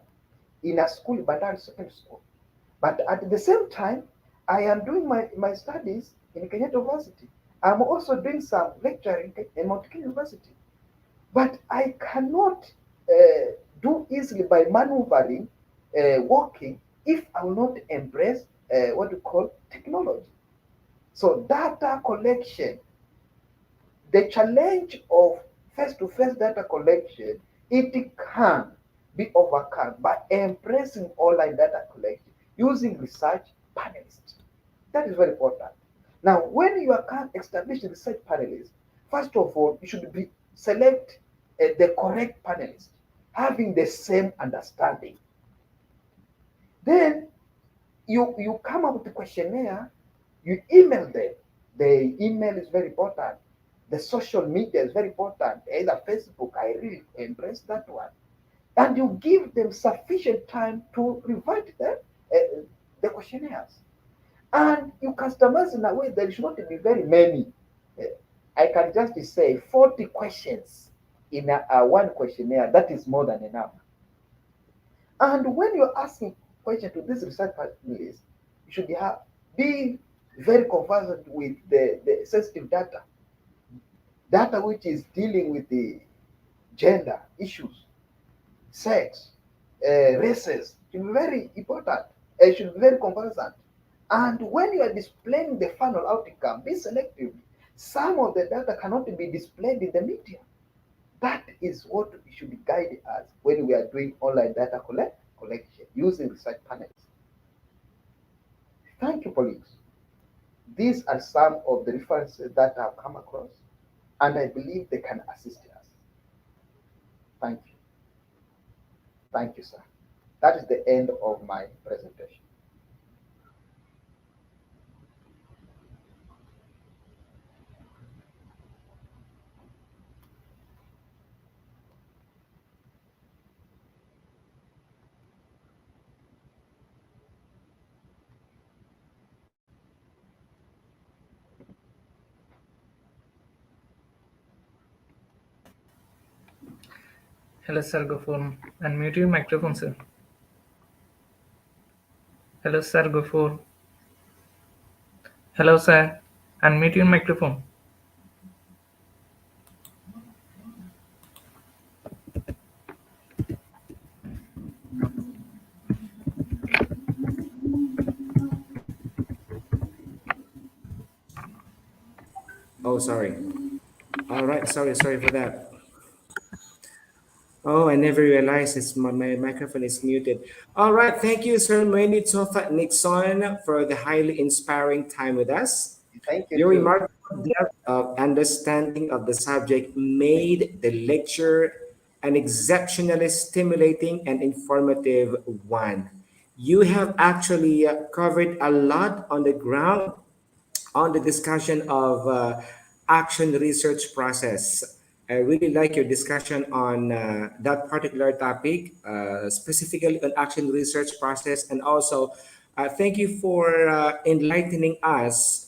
in a school, Bandari Secondary School. But at the same time, I am doing my studies in Kenyatta University. I'm also doing some lecturing in Mount Kenya University. But I cannot do easily by maneuvering, working, if I will not embrace what we call technology. So data collection, the challenge of face-to-face data collection, it can be overcome by embracing online data collection using research panelists. That is very important. Now, when you are establishing research panelists, first of all, you should be select the correct panelists, having the same understanding. Then you come up with a questionnaire, you email them. The email is very important. The social media is very important. Either Facebook, I really embrace that one. And you give them sufficient time to revise the questionnaires. And you customize in a way that it should not be very many. Uh, I can just say 40 questions in one questionnaire. That is more than enough. And when you're asking questions to this research panelists, you should be very conversant with the sensitive data which is dealing with the gender issues, sex, races. It should be very important. It should be very conversant. And when you are displaying the final outcome, be selective. Some of the data cannot be displayed in the media. That is what should guide us when we are doing online data collection using research panels. Thank you, colleagues. These are some of the references that I've come across, and I believe they can assist us. Thank you. Thank you, sir. That is the end of my presentation. Hello, sir. Go for unmute your microphone, sir. Hello, sir. Go for. Hello, sir. Unmute your microphone. Oh, sorry. All right. Sorry for that. Oh, I never realized my microphone is muted. All right, thank you, Sir Wendy Tofa Nixon, for the highly inspiring time with us. Thank you Your too. remarkable depth of understanding of the subject made the lecture an exceptionally stimulating and informative one. You have actually covered a lot on the ground on the discussion of action research process. I really like your discussion on that particular topic, specifically on action research process, and also thank you for enlightening us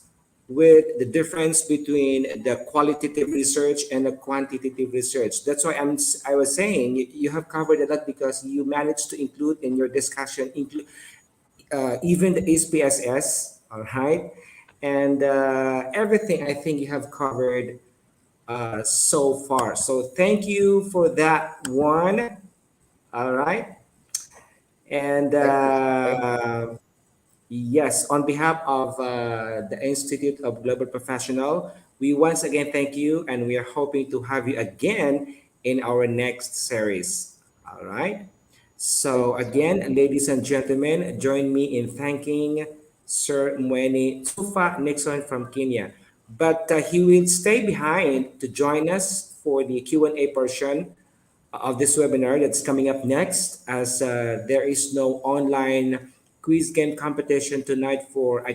with the difference between the qualitative research and the quantitative research. That's why I was saying you have covered a lot because you managed to include in your discussion even the HPSS, all right, and everything I think you have covered so far. So thank you for that one, all right, and Thank you, sir. Thank you. yes, on behalf of the Institute of Global Professional, we once again thank you, and we are hoping to have you again in our next series. All right. Thank So you, sir. again, ladies and gentlemen, join me in thanking Sir Mweni Tufa Nixon from Kenya. But he will stay behind to join us for the Q&A portion of this webinar that's coming up next, as there is no online quiz game competition tonight for I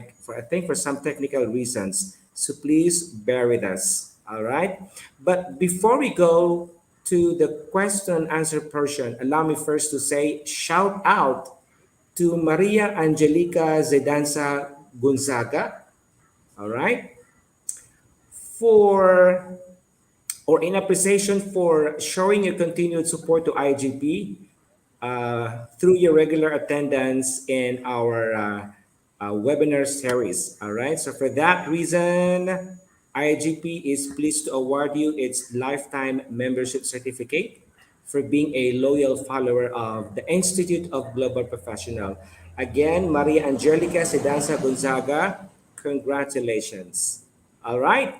think for some technical reasons. So please bear with us. All right. But before we go to the question and answer portion, allow me first to say shout out to Maria Angelica Zedanza Gonzaga. All right, for or in appreciation for showing your continued support to IGP through your regular attendance in our webinar series. All right. So for that reason, IGP is pleased to award you its lifetime membership certificate for being a loyal follower of the Institute of Global Professional. Again, Maria Angelica Sedanza Gonzaga, congratulations. All right.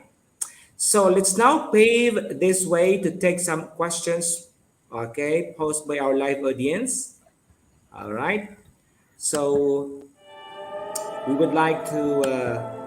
So let's now pave this way to take some questions, okay, posed by our live audience. All right. So we would like to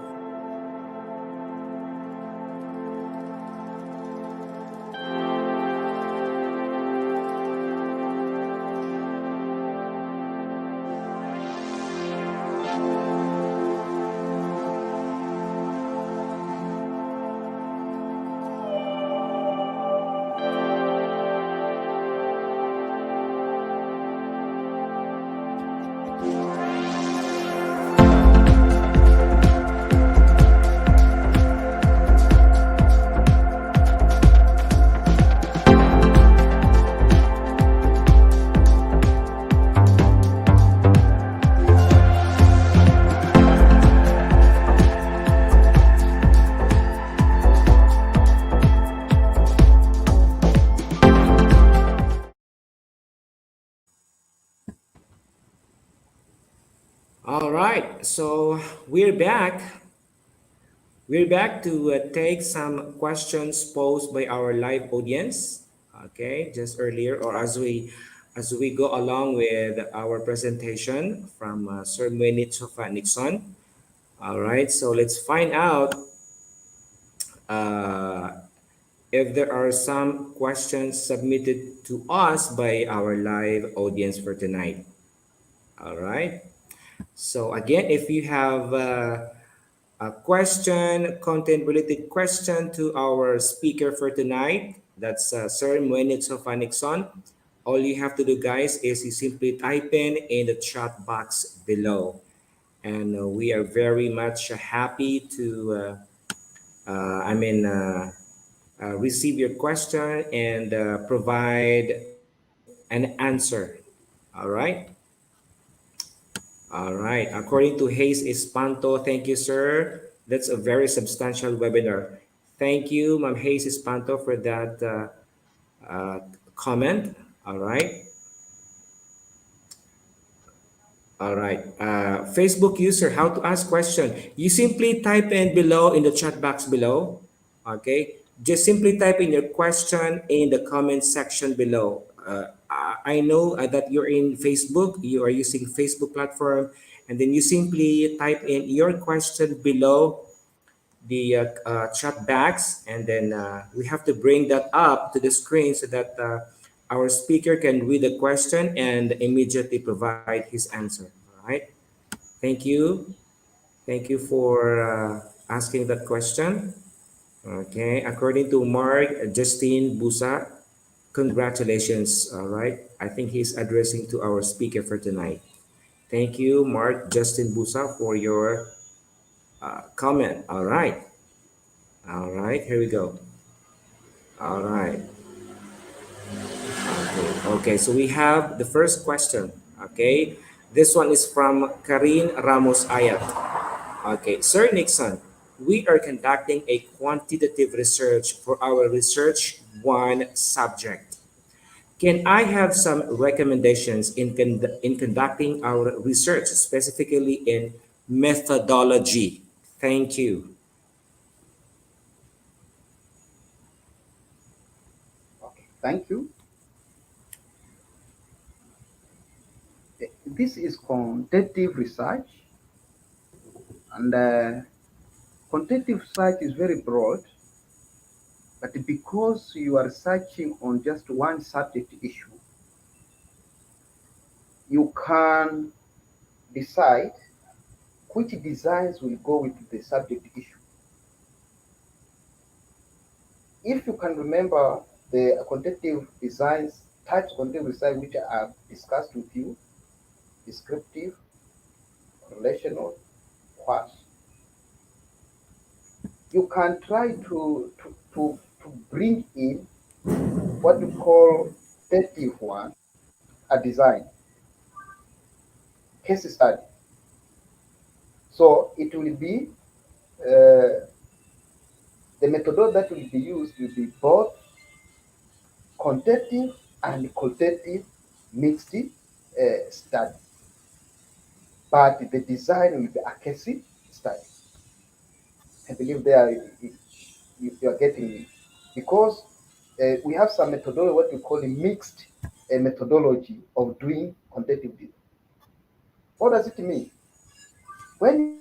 all right. So we're back. We're back to take some questions posed by our live audience. Okay, just earlier or as we go along with our presentation from Sir Mwenit Sofa Nixon. All right, so let's find out uh, if there are some questions submitted to us by our live audience for tonight. All right. So again, if you have a question, content related question to our speaker for tonight, that's Sir Mwenit Sofa Nixon. All you have to do, guys, is you simply type in the chat box below. And we are very much happy to, I mean, receive your question and provide an answer. All right. All right. According to Hayes Espanto, thank you, sir. That's a very substantial webinar. Thank you, Ma'am Hayes Espanto, for that comment. All right. All right. Facebook user, how to ask question. You simply type in below in the chat box below. Okay. Just simply type in your question in the comment section below. I know that you're in Facebook, you are using Facebook platform, and then you simply type in your question below the chat box, and then we have to bring that up to the screen so that our speaker can read the question and immediately provide his answer. All right. Thank you. Thank you for asking that question. Okay. According to Mark Justine Busa, congratulations. All right. I think he's addressing to our speaker for tonight. Thank you, Mark Justin Busa, for your comment. All right. All right. Here we go. All right. Okay. Okay. So we have the first question. Okay. This one is from Karin Ramos Ayat. Okay. Sir Nixon, we are conducting a quantitative research for our research one subject. Can I have some recommendations in conducting our research, specifically in methodology? Thank you. Okay, thank you. This is quantitative research, and quantitative research is very broad, but because you are researching on just one subject issue, you can decide which designs will go with the subject issue. If you can remember the quantitative designs, types of quantitative design which I have discussed with you, descriptive, relational, quant, you can try to bring in what you call quantitative one, a design, case study. So it will be the methodology that will be used will be both quantitative and qualitative mixed study, but the design will be a case study. I believe there you are getting it because we have some methodology, what we call a mixed methodology of doing quantitative design. What does it mean? When you are doing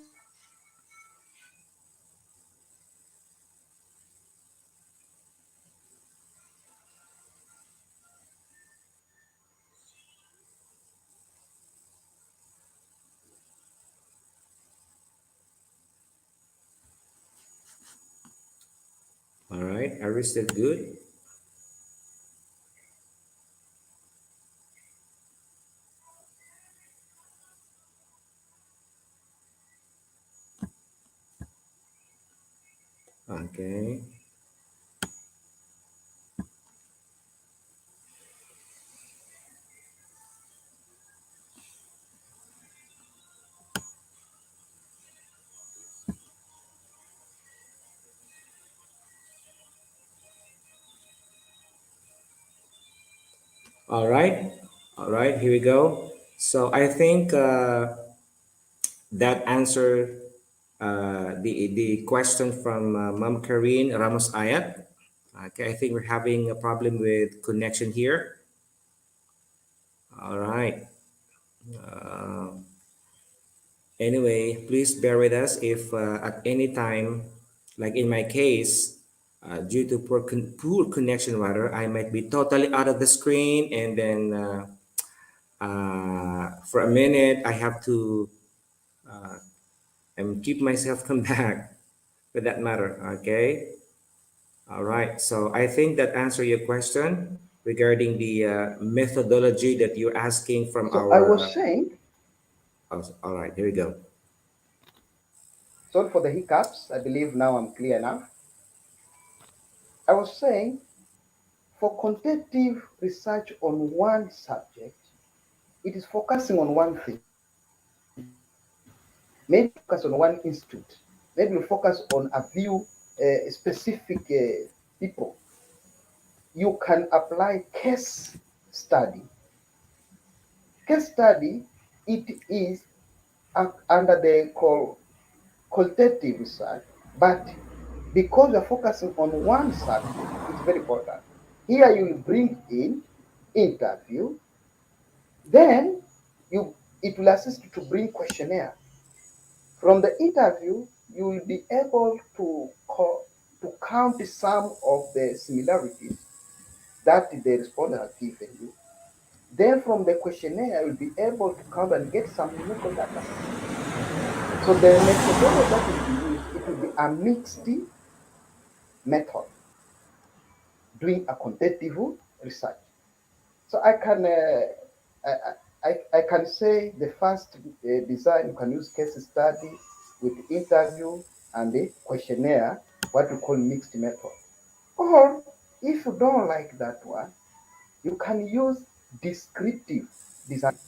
quantitative design, you can All right. Are we still good? Okay. All right. All right. Here we go. So I think that answered the question from Ma'am Karine Ramos Ayat. Okay. I think we're having a problem with connection here. All right. Uh, Anyway, please bear with us if at any time, like in my case, due to poor connection, rather, I might be totally out of the screen, and then for a minute, I have to keep myself come back for that matter. Okay. All right. So I think that answer your question regarding the methodology that you're asking from so I our. was saying, All right. Here we go. sorry for the hiccups. I believe now I'm clear enough. I was saying, for quantitative research on one subject, it is focusing on one thing. Maybe focus on one institute. Maybe we focus on a few specific people. You can apply case study. Case study, it is under the qualitative research, but because you're focusing on one subject, it's very important. Here you will bring in interview. Then you it will assist you to bring questionnaire. From the interview, you will be able to count some of the similarities that the respondent has given you. Then from the questionnaire, you will be able to count and get some numerical data. So the methodology that will be used, it will be a mixed method doing a quantitative research. So I can say the first design, you can use case study with interview and the questionnaire, what we call mixed method. Or if you don't like that one, you can use descriptive design.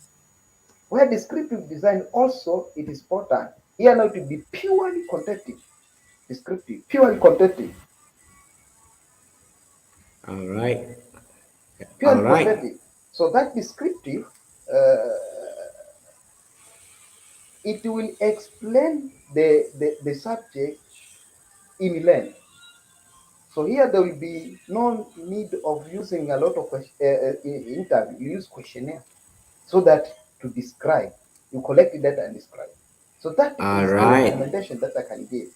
Where descriptive design also it is important. Here now to be purely quantitative, descriptive, purely quantitative, All right. All purely right. quantitative. So that descriptive, uh, it will explain the subject in length. So here there will be no need of using a lot of interview. You use questionnaire so that to describe, you collect the data and describe. So that All is the right. recommendation that I can give.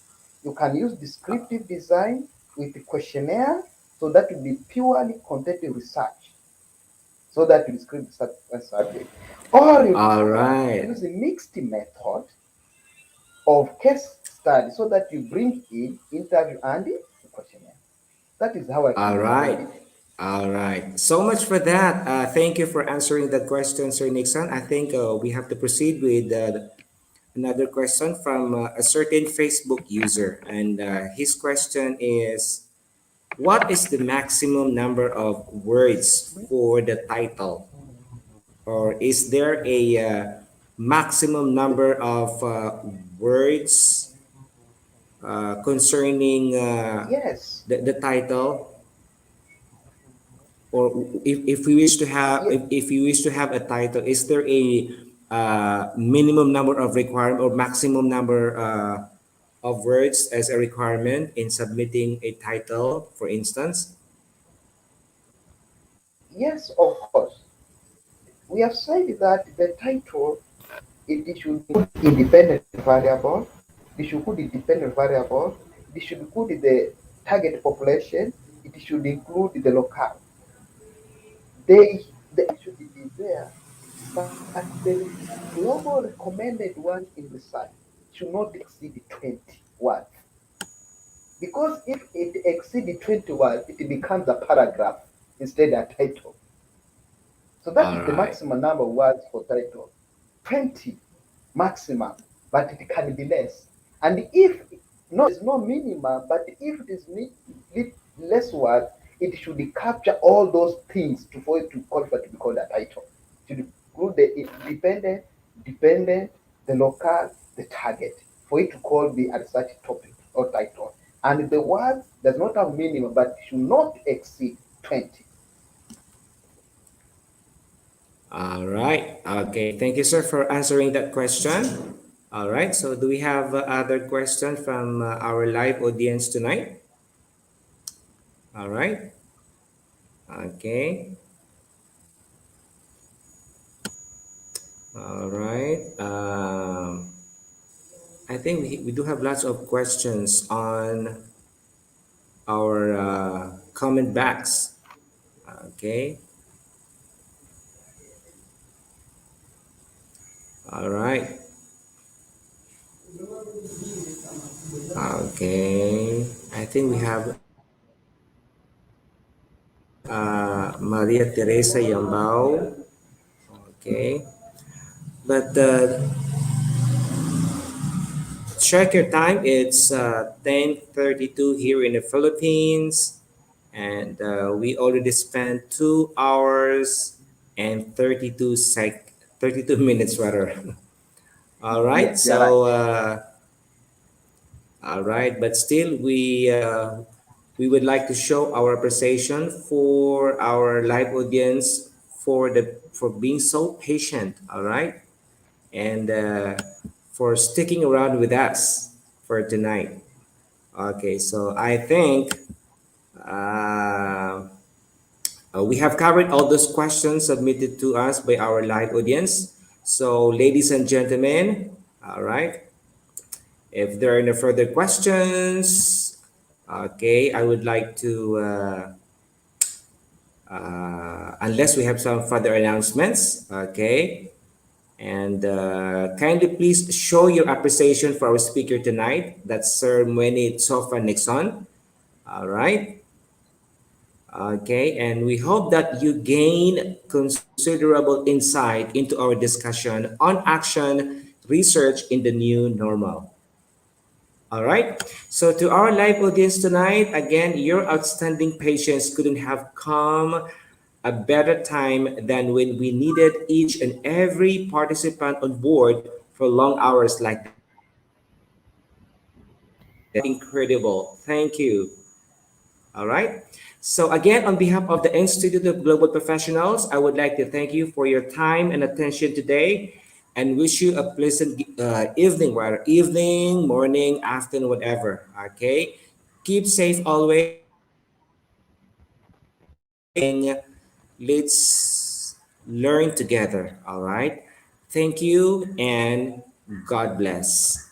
You can use descriptive design with the questionnaire, so that will be purely quantitative research, so that you describe the subject. Or you All use right. a mixed method of case study, so that you bring in interview and the questionnaire. That is how I can All recommend right. it. All right. So much for that. Thank you for answering that question, Sir Nixon. I think we have to proceed with another question from a certain Facebook user. And his question is, what is the maximum number of words for the title? Or is there a maximum number of words concerning Yes, the title? Or if we wish to have yes, if you wish to have a title, is there a minimum number of requirement or maximum number of words as a requirement in submitting a title, for instance? yes, of course. We have said that the title, it should include independent variable, it should include independent variable, it should include the target population, it should include the locale. They should be there, but the global recommended one in research should not exceed 20 words. Because if it exceeds 20 words, it becomes a paragraph instead of a title. So that All is the right. maximum number of words for title. 20 maximum, but it can be less. And if no, there's no minimum, but if it is less words, it should capture all those things for it to qualify to be called a title. It should include the dependent, the local, the target, for it to call be a research topic or title. And the words does not have minimum, but should not exceed 20. All right. Okay. Thank you, sir, for answering that question. All right. So, do we have other question from our live audience tonight? All right. Okay. All right. I think we do have lots of questions on our comment box. Okay. All right. Okay. I think we have Maria Teresa Yambao. Okay. But check your time. It's 10:32 here in the Philippines. And we already spent 2 hours and 32 minutes rather. All right. Yes, you're right. So, all right. But still, we would like to show our appreciation for our live audience for being so patient. All right, and for sticking around with us for tonight. Okay, so I think uh, We have covered all those questions submitted to us by our live audience. So, ladies and gentlemen, all right, if there are no further questions, okay, I would like to, unless we have some further announcements, okay, and kindly please show your appreciation for our speaker tonight. That's Sir Mweni Tsofa Nixon. All right. Okay, and we hope that you gain considerable insight into our discussion on action research in the new normal. All right, so to our live audience tonight, again, your outstanding patience couldn't have come a better time than when we needed each and every participant on board for long hours like this. Incredible. Thank you. All right. So again, on behalf of the Institute of Global Professionals, I would like to thank you for your time and attention today and wish you a pleasant evening, whether evening, morning, afternoon, whatever. Okay. Keep safe always and let's learn together. All right. Thank you and God bless.